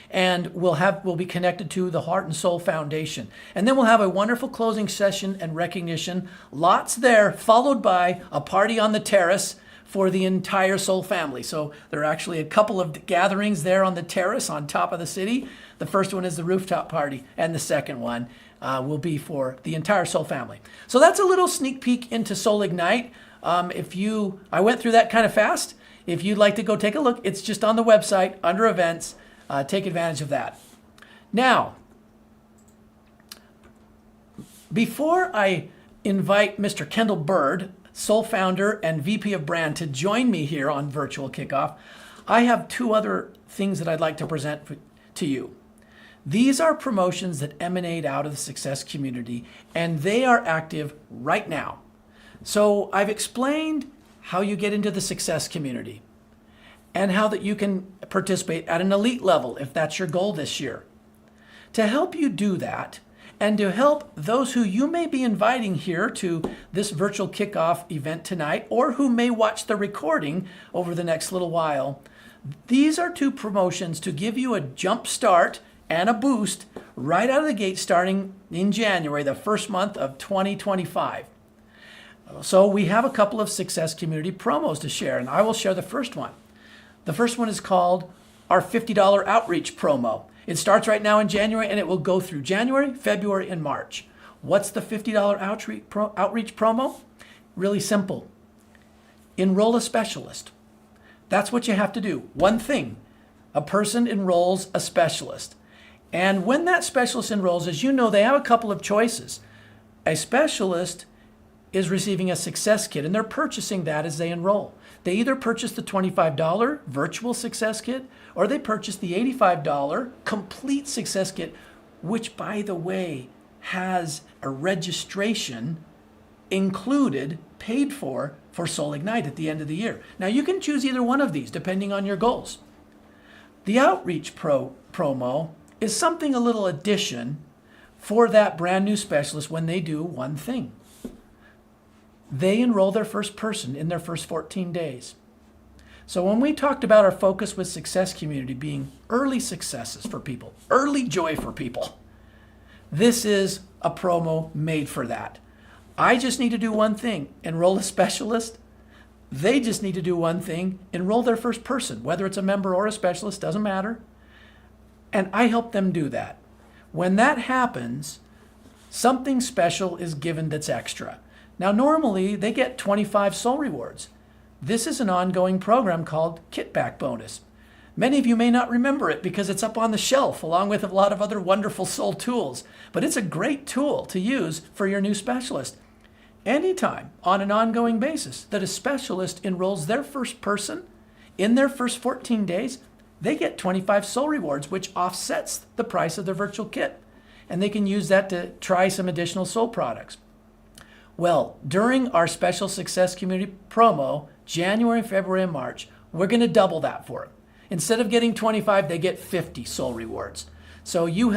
and we'll be connected to the Heart and Soul Foundation. And then we'll have a wonderful closing session and recognition. Lots there, followed by a party on the terrace for the entire Soul family. So there are actually a couple of gatherings there on the terrace on top of the city. The first one is the rooftop party, and the second one will be for the entire Soul family. So that's a little sneak peek into Soul Ignite. I went through that kind of fast. If you'd like to go take a look, it's just on the website under events. Take advantage of that. Now, before I invite Mr. Kendall Bird, Soul Founder and VP of Brand, to join me here on Virtual Kickoff, I have two other things that I'd like to present to you. These are promotions that emanate out of the success community, and they are active right now. So I've explained how you get into the success community and how that you can participate at an elite level if that's your goal this year. To help you do that, and to help those who you may be inviting here to this virtual kickoff event tonight, or who may watch the recording over the next little while, these are two promotions to give you a jump start and a boost right out of the gate starting in January, the first month of 2025. So we have a couple of success community promos to share, and I will share the first one. The first one is called our $50 outreach promo. It starts right now in January, and it will go through January, February, and March. What's the $50 outreach promo? Really simple. Enroll a specialist. That's what you have to do. One thing. A person enrolls a specialist. And when that specialist enrolls, as you know, they have a couple of choices. A specialist is receiving a success kit, and they're purchasing that as they enroll. They either purchase the $25 virtual success kit, or they purchase the $85 complete success kit, which, by the way, has a registration included, paid for Soul Ignite at the end of the year. Now, you can choose either one of these depending on your goals. The outreach promo is something, a little addition for that brand new specialist when they do one thing. They enroll their first person in their first 14 days. So when we talked about our focus with success community being early successes for people, early joy for people, this is a promo made for that. I just need to do one thing, enroll a specialist. They just need to do one thing, enroll their first person, whether it's a member or a specialist, doesn't matter. And I help them do that. When that happens, something special is given that's extra. Now, normally they get 25 soul rewards. This is an ongoing program called Kitback Bonus. Many of you may not remember it because it's up on the shelf along with a lot of other wonderful soul tools, but it's a great tool to use for your new specialist. Anytime on an ongoing basis that a specialist enrolls their first person in their first 14 days, they get 25 soul rewards, which offsets the price of their virtual kit. And they can use that to try some additional soul products. Well, during our special success community promo, January, February, and March, we're going to double that for them. Instead of getting 25, they get 50 soul rewards. So you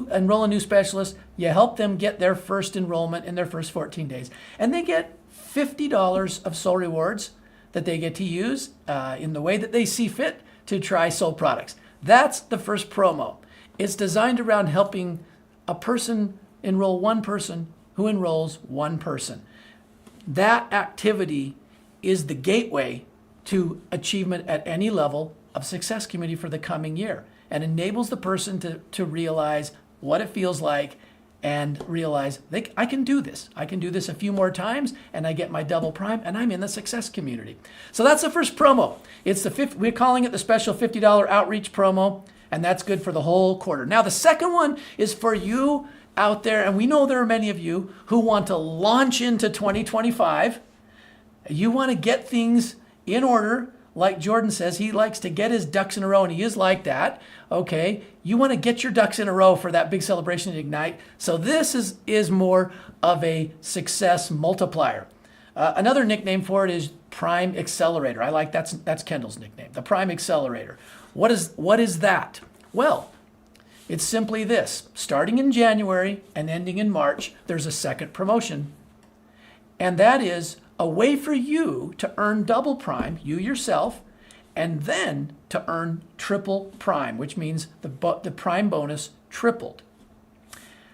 enroll a new specialist, you help them get their first enrollment in their first 14 days, and they get $50 of soul rewards that they get to use in the way that they see fit to try soul products. That's the first promo. It's designed around helping a person enroll one person who enrolls one person. That activity is the gateway to achievement at any level of success community for the coming year, and enables the person to realize what it feels like and realize I can do this. I can do this a few more times and I get my double prime and I'm in the success community. So that's the first promo. We're calling it the special $50 outreach promo, and that's good for the whole quarter. Now the second one is for you out there, and we know there are many of you who want to launch into 2025. You want to get things in order. Like Jordan says, he likes to get his ducks in a row, and he is like that. Okay, you want to get your ducks in a row for that big celebration at Ignite. So this is more of a success multiplier. Another nickname for it is Prime Accelerator. I like that's Kendall's nickname, the Prime Accelerator. What is that? Well, it's simply this. Starting in January and ending in March, there's a second promotion. And that is a way for you to earn double prime, you yourself, and then to earn triple prime, which means the prime bonus tripled.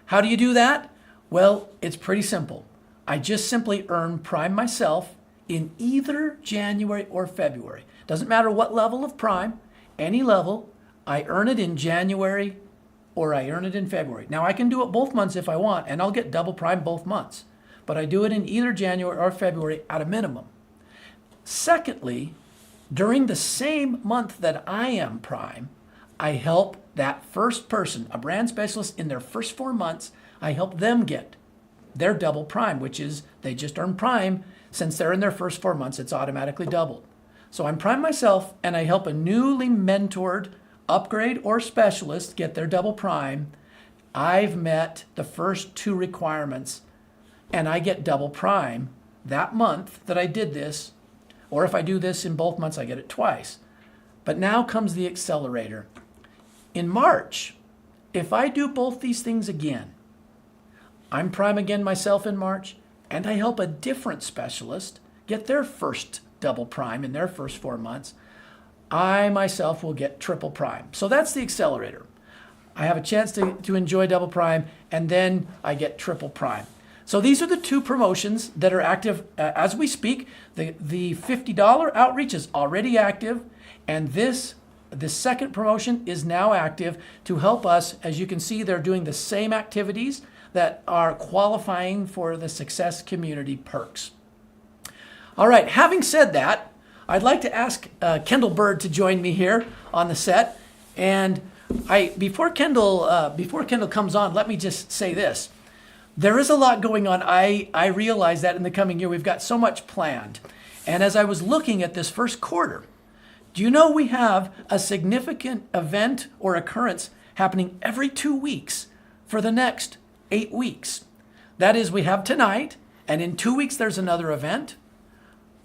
How do you do that? Well, it's pretty simple. I just simply earn prime myself in either January or February. Doesn't matter what level of prime, any level, I earn it in January or I earn it in February. Now I can do it both months if I want, and I'll get double prime both months. But I do it in either January or February at a minimum. Secondly, during the same month that I am prime, I help that first person, a brand specialist, in their first 4 months. I help them get their double prime, which is they just earn prime. Since they're in their first 4 months, it's automatically doubled. So I'm prime myself, and I help a newly mentored upgrade or specialist get their double prime. I've met the first 2 requirements, and I get double prime that month that I did this, or if I do this in both months, I get it twice. But now comes the accelerator. In March, if I do both these things again, I'm prime again myself in March, and I help a different specialist get their first double prime in their first 4 months, I myself will get triple prime. So that's the accelerator. I have a chance to enjoy double prime, and then I get triple prime. So these are the 2 promotions that are active as we speak. The $50 outreach is already active, and the second promotion is now active to help us. As you can see, they're doing the same activities that are qualifying for the Success Community perks. All right, having said that, I'd like to ask Kendall Bird to join me here on the set. And before Kendall comes on, let me just say this. There is a lot going on. I realize that in the coming year, we've got so much planned. And as I was looking at this first quarter, do you know we have a significant event or occurrence happening every 2 weeks for the next 8 weeks? That is, we have tonight, and in 2 weeks there's another event,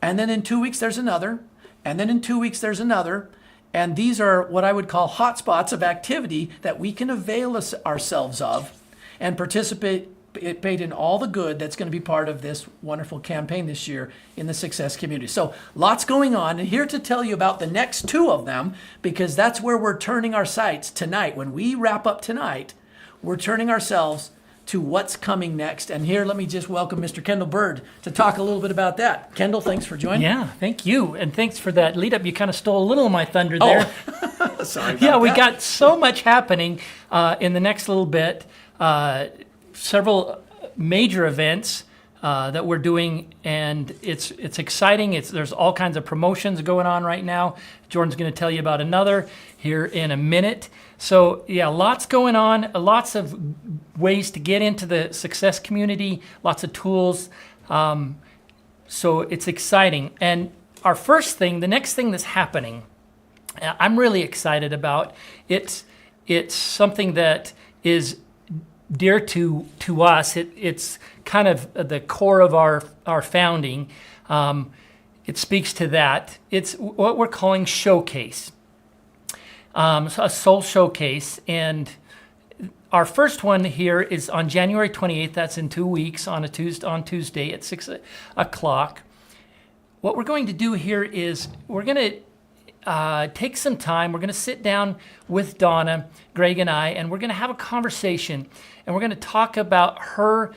and then in 2 weeks there's another, and then in 2 weeks there's another. And these are what I would call hotspots of activity that we can avail ourselves of and participate in all the good that's going to be part of this wonderful campaign this year in the Success Community. So lots going on, and here to tell you about the next 2 of them, because that's where we're turning our sights tonight. When we wrap up tonight, we're turning ourselves to what's coming next. And here, let me just welcome Mr. Kendall Bird to talk a little bit about that. Kendall, thanks for joining. Yeah, thank you. And thanks for that lead up. You kind of stole a little of my thunder there. Oh, sorry about Yeah, we that. got so much happening in the next little bit. Several major events that we're doing, and it's exciting. There's all kinds of promotions going on right now. Jordan's going to tell you about another here in a minute. So yeah, lots going on, lots of ways to get into the Success Community, lots of tools. So it's exciting. And our first thing, the next thing that's happening, I'm really excited about. It's something that is dear to us. It's kind of the core of our founding. It speaks to that. It's what we're calling Showcase. So a soul showcase, and our first one here is on January 28th. That's in 2 weeks on Tuesday at 6 o'clock. What we're going to do here is we're going to take some time. We're going to sit down with Donna, Greg, and I, and we're going to have a conversation, and we're going to talk about her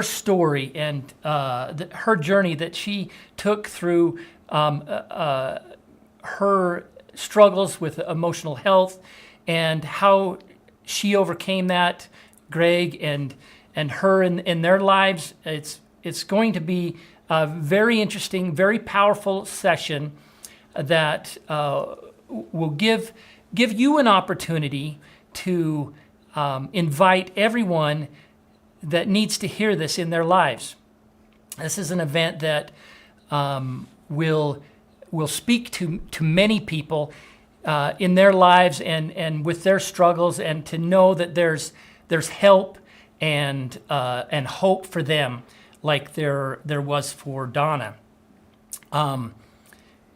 story and her journey that she took through her struggles with emotional health and how she overcame that, Greg and her in their lives. It's going to be a very interesting, very powerful session that will give you an opportunity to invite everyone that needs to hear this in their lives. This is an event that will speak to many people in their lives and with their struggles, and to know that there's help and hope for them, like there was for Donna.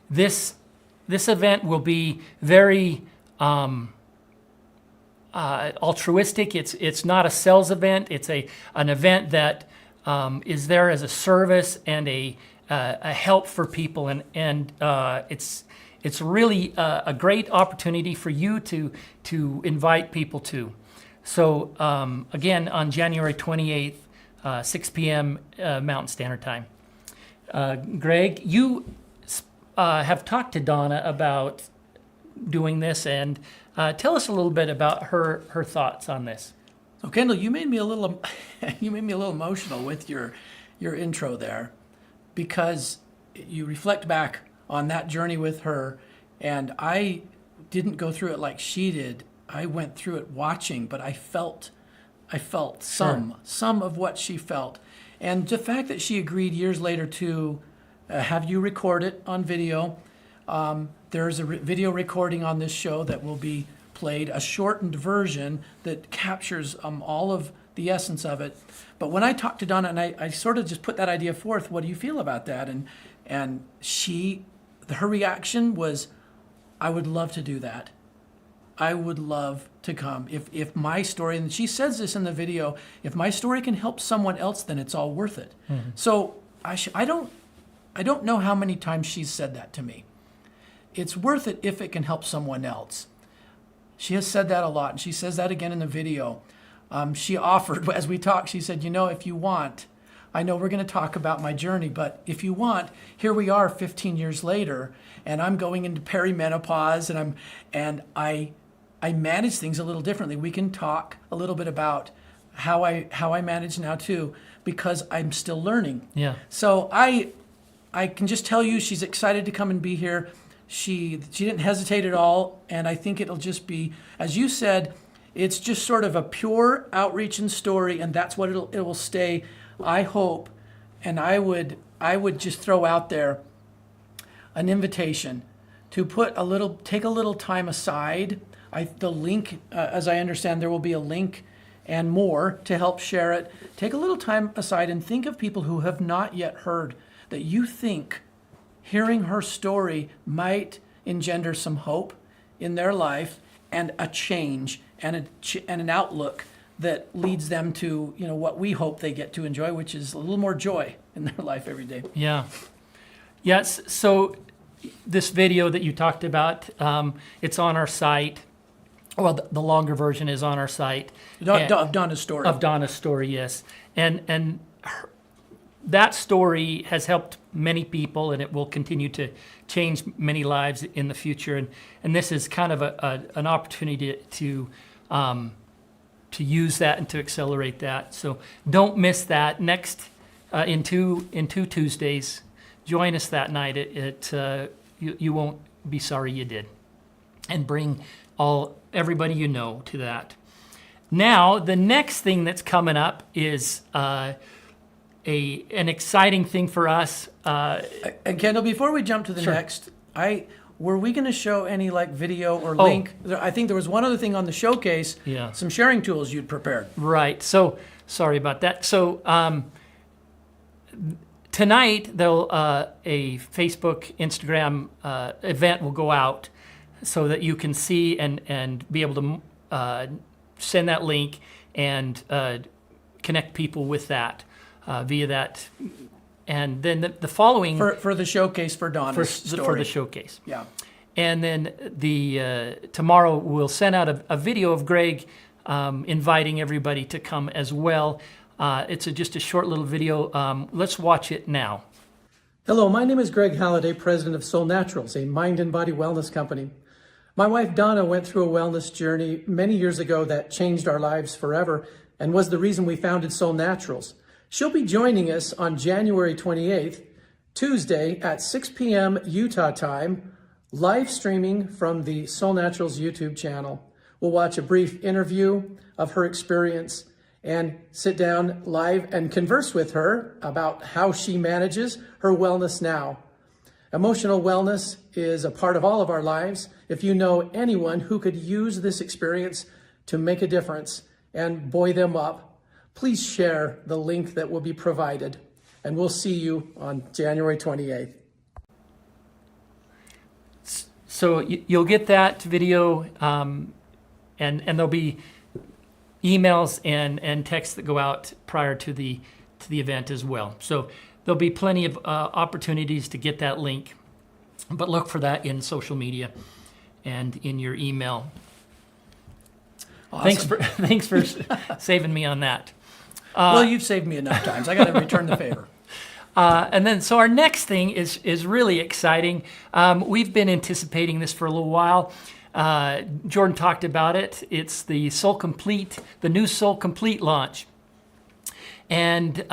This event will be very altruistic. It's not a sales event. It's an event that is there as a service and a help for people, and it's really a great opportunity for you to invite people to. So again, on January 28th, 6 p.m. Mountain Standard Time. Greg, you have talked to Donna about doing this, and tell us a little bit about her thoughts on this. So Kendall, you made me a little emotional with your intro there, because you reflect back on that journey with her, and I didn't go through it like she did. I went through it watching, but I felt I felt some of what she felt. And the fact that she agreed years later to have you record it on video. There's a video recording on this show that will be played, a shortened version that captures all of the essence of it. But when I talked to Donna, and I sort of just put that idea forth, what do you feel about that? And her reaction was, I would love to do that. I would love to come. If my story, and she says this in the video, if my story can help someone else, then it's all worth it. Mm-hmm. So I don't know how many times she's said that to me. It's worth it if it can help someone else. She has said that a lot, and she says that again in the video. She offered, as we talked, she said, if you want, I know we're going to talk about my journey, but if you want, here we are 15 years later, and I'm going into perimenopause, and I manage things a little differently. We can talk a little bit about how I manage now too, because I'm still learning. Yeah. So I can just tell you, she's excited to come and be here. She didn't hesitate at all, and I think it'll just be, as you said, it's just sort of a pure outreach and story, and that's what it will stay. I hope, and I would just throw out there an invitation to take a little time aside. The link, as I understand, there will be a link and more to help share it. Take a little time aside and think of people who have not yet heard, that you think hearing her story might engender some hope in their life and a change and an outlook that leads them to what we hope they get to enjoy, which is a little more joy in their life every day. Yeah. Yes. So this video that you talked about, it's on our site. Well, the longer version is on our site. Of Donna's story. Of Donna's story, yes. And that story has helped many people, and it will continue to change many lives in the future. And this is kind of an opportunity to use that and to accelerate that. So don't miss that. Next, in two Tuesdays, join us that night. You won't be sorry you did. And bring everybody you know to that. Now, the next thing that's coming up is an exciting thing for us. And Kendall, before we jump to the next, were we going to show any video or link? I think there was one other thing on the showcase. Yeah. Some sharing tools you'd prepared. Right. So sorry about that. So tonight, a Facebook, Instagram event will go out so that you can see and be able to send that link and connect people with that via that. And then the following... For the showcase for Donna's story. For the showcase. Yeah. And then tomorrow we'll send out a video of Greg inviting everybody to come as well. It's just a short little video. Let's watch it now. Hello, my name is Greg Halliday, president of Soul Naturals, a mind and body wellness company. My wife Donna went through a wellness journey many years ago that changed our lives forever and was the reason we founded Soul Naturals. She'll be joining us on January 28th, Tuesday at 6 p.m. Utah time, live streaming from the Soul Naturals YouTube channel. We'll watch a brief interview of her experience and sit down live and converse with her about how she manages her wellness now. Emotional wellness is a part of all of our lives. If you know anyone who could use this experience to make a difference and buoy them up, please share the link that will be provided, and we'll see you on January 28th. So you'll get that video, and there'll be emails and texts that go out prior to the event as well. So there'll be plenty of opportunities to get that link, but look for that in social media and in your email. Awesome. Thanks for saving me on that. Well, you've saved me enough times. I got to return the favor. And then, so our next thing is really exciting. We've been anticipating this for a little while. Jordan talked about it. It's the new Soul Complete launch. And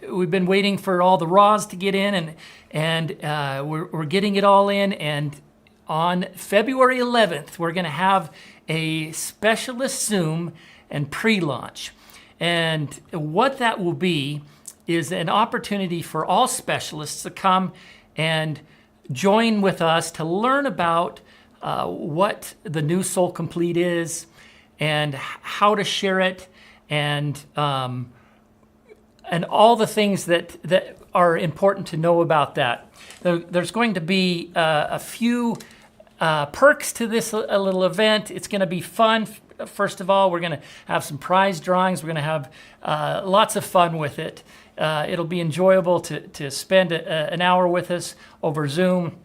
we've been waiting for all the raws to get in, and we're getting it all in. And on February 11th, we're going to have a specialist Zoom and pre-launch. And what that will be is an opportunity for all specialists to come and join with us to learn about what the new Soul Complete is and how to share it, and all the things that are important to know about that. There's going to be a few perks to this little event. It's going to be fun. First of all, we're going to have some prize drawings. We're going to have lots of fun with it. It'll be enjoyable to spend an hour with us over Zoom.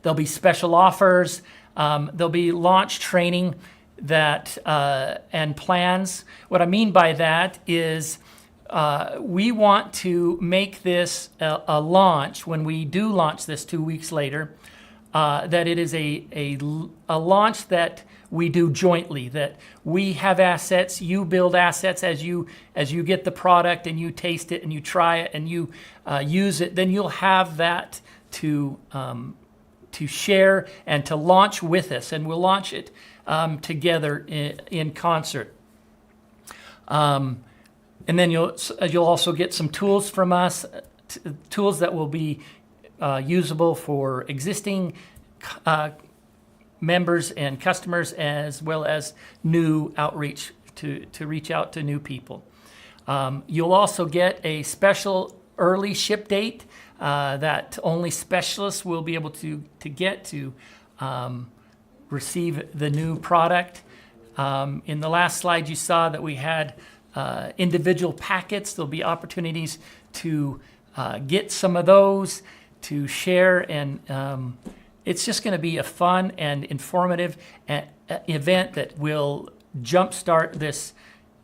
There'll be special offers. There'll be launch training that and plans. What I mean by that is we want to make this a launch when we do launch this 2 weeks later. That it is a launch that we do jointly, that we have assets, you build assets as you get the product and you taste it and you try it and you use it, then you'll have that to share and to launch with us, and we'll launch it together in concert. And then you'll also get some tools from us, tools that will be usable for existing members and customers, as well as new outreach to reach out to new people. You'll also get a special early ship date that only specialists will be able to get to receive the new product. In the last slide you saw that we had individual packets. There'll be opportunities to get some of those, to share, and it's just going to be a fun and informative event that will jumpstart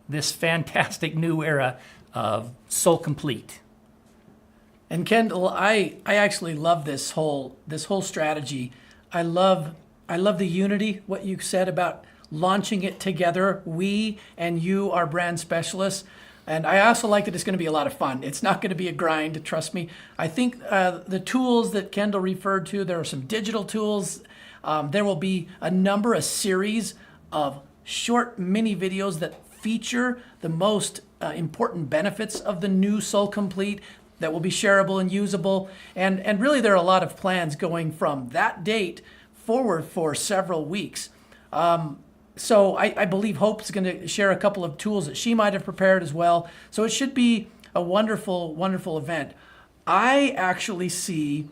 this fantastic new era of Soul Complete. And Kendall, I actually love this whole strategy. I love the unity, what you said about launching it together. We and you are brand specialists. And I also like that it's going to be a lot of fun. It's not going to be a grind, trust me. I think the tools that Kendall referred to, there are some digital tools. There will be a series of short mini videos that feature the most important benefits of the new Soul Complete that will be shareable and usable. And really there are a lot of plans going from that date forward for several weeks. So I believe Hope's going to share a couple of tools that she might have prepared as well. So it should be a wonderful, wonderful event. I actually see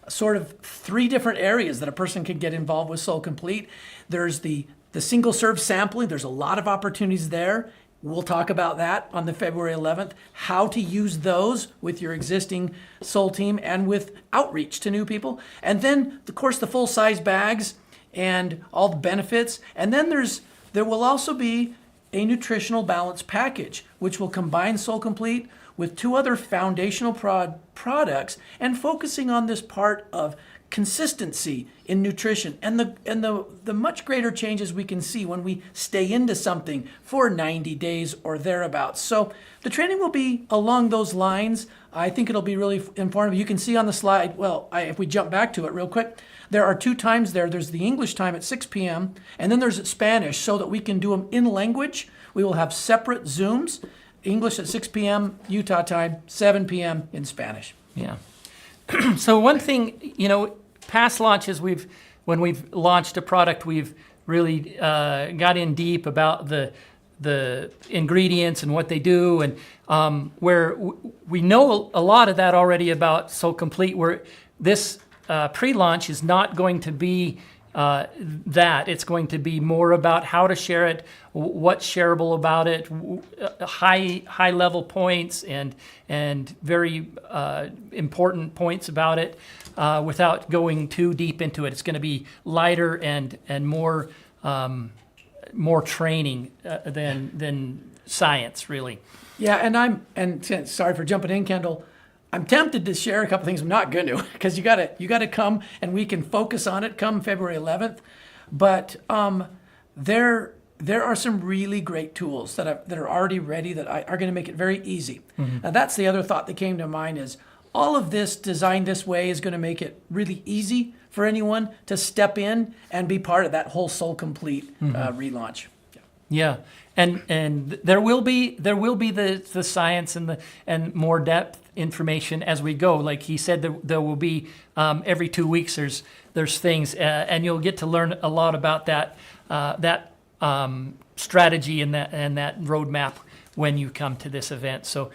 sort of 3 different areas that a person can get involved with Soul Complete. There's the single serve sampling. There's a lot of opportunities there. We'll talk about that on the February 11th, how to use those with your existing Soul team and with outreach to new people. And then, of course, the full-size bags and all the benefits. And then there will also be a nutritional balance package, which will combine Soul Complete with 2 other foundational products and focusing on this part of consistency in nutrition and the much greater changes we can see when we stay into something for 90 days or thereabouts. So the training will be along those lines. I think it'll be really informative. You can see on the slide, if we jump back to it real quick, there are 2 times there. There's the English time at 6 p.m. and then there's Spanish, so that we can do them in language. We will have separate Zooms, English at 6 p.m. Utah time, 7 p.m. in Spanish. Yeah. So one thing, past launches, when we've launched a product, we've really got in deep about the ingredients and what they do, and where we know a lot of that already about Soul Complete, where this pre-launch is not going to be that. It's going to be more about how to share it, what's shareable about it, high level points and very important points about it, without going too deep into it. It's going to be lighter and more training than science, really. Yeah, and sorry for jumping in, Kendall. I'm tempted to share a couple things. I'm not going to, because you got to come and we can focus on it come February 11th. But there are some really great tools that are already ready that are going to make it very easy. Mm-hmm. Now that's the other thought that came to mind is all of this designed this way is going to make it really easy for anyone to step in and be part of that whole Soul Complete relaunch. Yeah, and there will be the science and more depth information as we go. Like he said, there will be every 2 weeks there's things, and you'll get to learn a lot about that strategy and that roadmap when you come to this event. So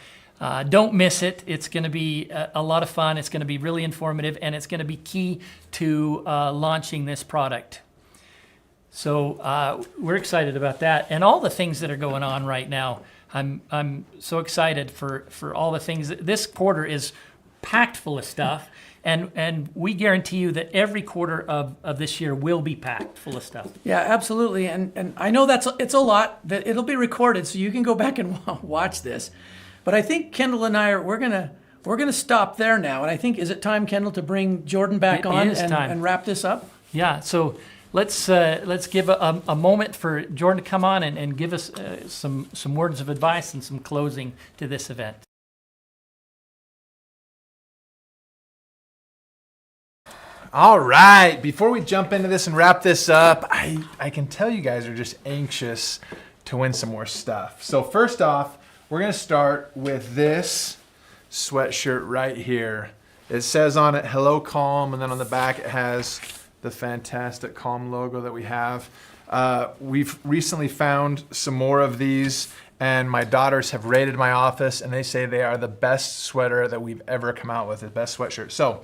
don't miss it. It's going to be a lot of fun. It's going to be really informative, and it's going to be key to launching this product. So we're excited about that, and all the things that are going on right now. I'm so excited for all the things. This quarter is packed full of stuff, and we guarantee you that every quarter of this year will be packed full of stuff. Yeah, absolutely. And I know it's a lot, that it'll be recorded, so you can go back and watch this. But I think Kendall and I we're gonna stop there now. And I think, is it time, Kendall, to bring Jordan back on and wrap this up? Yeah. So let's give a moment for Jordan to come on and give us some words of advice and some closing to this event. All right, before we jump into this and wrap this up, I can tell you guys are just anxious to win some more stuff. So first off, we're gonna start with this sweatshirt right here. It says on it, Hello Calm, and then on the back it has the fantastic Calm logo that we have. We've recently found some more of these, and my daughters have raided my office, and they say they are the best sweater that we've ever come out with, the best sweatshirt. So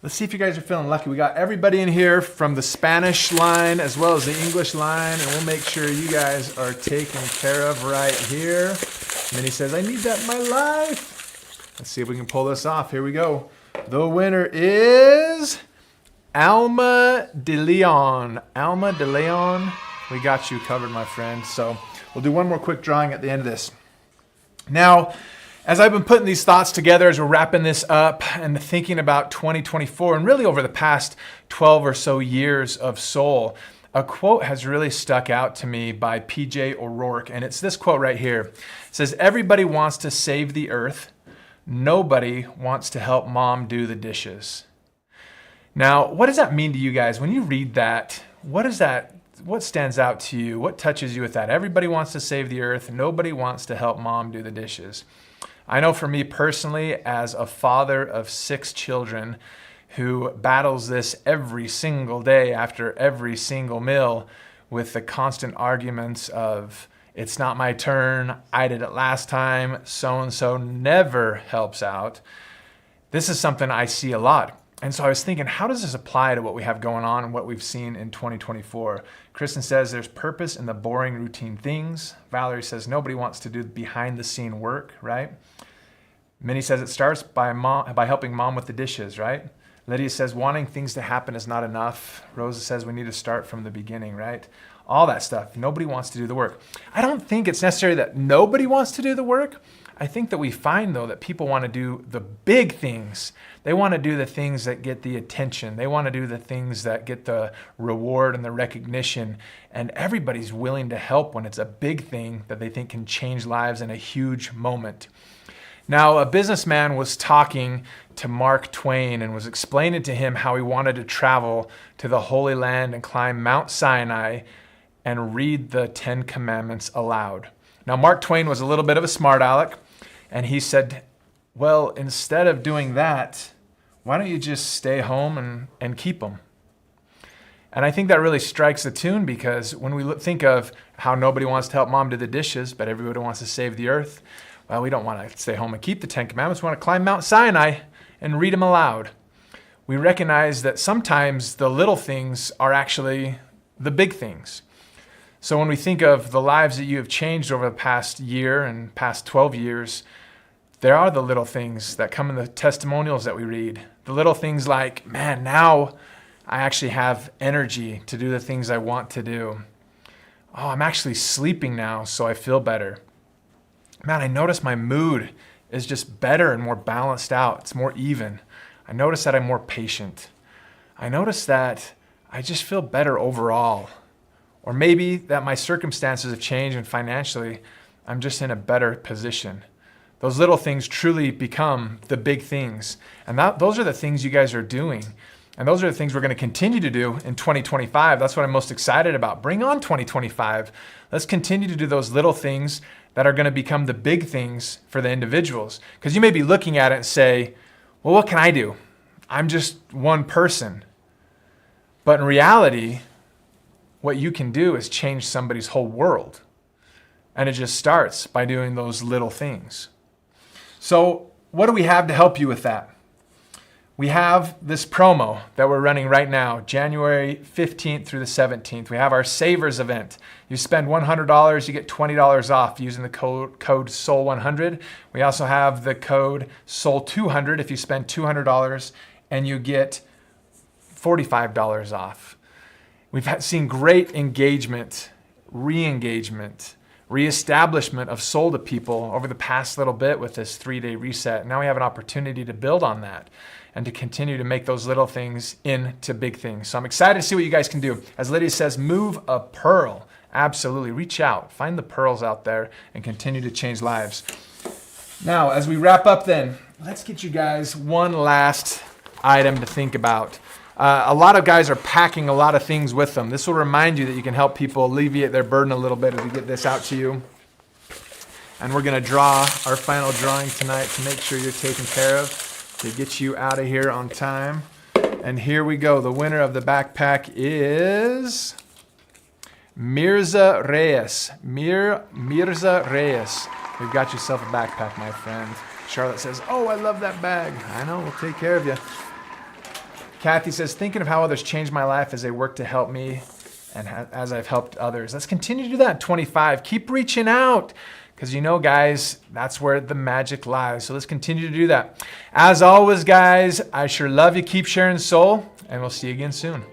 let's see if you guys are feeling lucky. We got everybody in here from the Spanish line as well as the English line, and we'll make sure you guys are taken care of right here. And then he says, I need that in my life. Let's see if we can pull this off. Here we go. The winner is Alma de Leon. Alma de Leon, we got you covered, my friend. So we'll do one more quick drawing at the end of this. Now, as I've been putting these thoughts together, as we're wrapping this up and thinking about 2024, and really over the past 12 or so years of Soul, a quote has really stuck out to me by P.J. O'Rourke, and it's this quote right here. It says, everybody wants to save the earth. Nobody wants to help mom do the dishes. Now, what does that mean to you guys? When you read that, what stands out to you? What touches you with that? Everybody wants to save the earth. Nobody wants to help mom do the dishes. I know for me personally, as a father of 6 children who battles this every single day after every single meal with the constant arguments of, it's not my turn, I did it last time, so-and-so never helps out. This is something I see a lot. And so I was thinking, how does this apply to what we have going on and what we've seen in 2024? Kristen says there's purpose in the boring routine things. Valerie says nobody wants to do behind the scene work, right? Minnie says it starts by helping mom with the dishes, right? Lydia says wanting things to happen is not enough. Rosa says we need to start from the beginning, right? All that stuff. Nobody wants to do the work. I don't think it's necessary that nobody wants to do the work. I think that we find, though, that people want to do the big things. They want to do the things that get the attention. They want to do the things that get the reward and the recognition. And everybody's willing to help when it's a big thing that they think can change lives in a huge moment. Now, a businessman was talking to Mark Twain and was explaining to him how he wanted to travel to the Holy Land and climb Mount Sinai and read the 10 Commandments aloud. Now, Mark Twain was a little bit of a smart aleck, and he said, well, instead of doing that, why don't you just stay home and keep them? And I think that really strikes a tune, because when we think of how nobody wants to help mom do the dishes, but everybody wants to save the earth, well, we don't want to stay home and keep the 10 Commandments. We want to climb Mount Sinai and read them aloud. We recognize that sometimes the little things are actually the big things. So when we think of the lives that you have changed over the past year and past 12 years, there are the little things that come in the testimonials that we read. The little things like, man, now I actually have energy to do the things I want to do. Oh, I'm actually sleeping now, so I feel better. Man, I notice my mood is just better and more balanced out. It's more even. I notice that I'm more patient. I notice that I just feel better overall. Or maybe that my circumstances have changed and financially I'm just in a better position. Those little things truly become the big things. And those are the things you guys are doing. And those are the things we're going to continue to do in 2025. That's what I'm most excited about. Bring on 2025. Let's continue to do those little things that are going to become the big things for the individuals. Because you may be looking at it and say, well, what can I do? I'm just one person. But in reality, what you can do is change somebody's whole world. And it just starts by doing those little things. So what do we have to help you with that? We have this promo that we're running right now, January 15th through the 17th. We have our Savers event. You spend $100, you get $20 off using the code SOUL100. We also have the code SOUL200 if you spend $200, and you get $45 off. We've seen great engagement, re-engagement, reestablishment of soul to people over the past little bit with this 3-day reset. Now we have an opportunity to build on that and to continue to make those little things into big things. So I'm excited to see what you guys can do. As Lydia says, move a pearl. Absolutely. Reach out. Find the pearls out there and continue to change lives. Now, as we wrap up then, let's get you guys one last item to think about. A lot of guys are packing a lot of things with them. This will remind you that you can help people alleviate their burden a little bit as we get this out to you. And we're going to draw our final drawing tonight to make sure you're taken care of, to get you out of here on time. And here we go. The winner of the backpack is Mirza Reyes. Mirza Reyes. You've got yourself a backpack, my friend. Charlotte says, oh, I love that bag. I know, we'll take care of you. Kathy says, thinking of how others changed my life as they work to help me and as I've helped others. Let's continue to do that in 25. Keep reaching out. Because you know, guys, that's where the magic lies. So let's continue to do that. As always, guys, I sure love you. Keep sharing soul, and we'll see you again soon.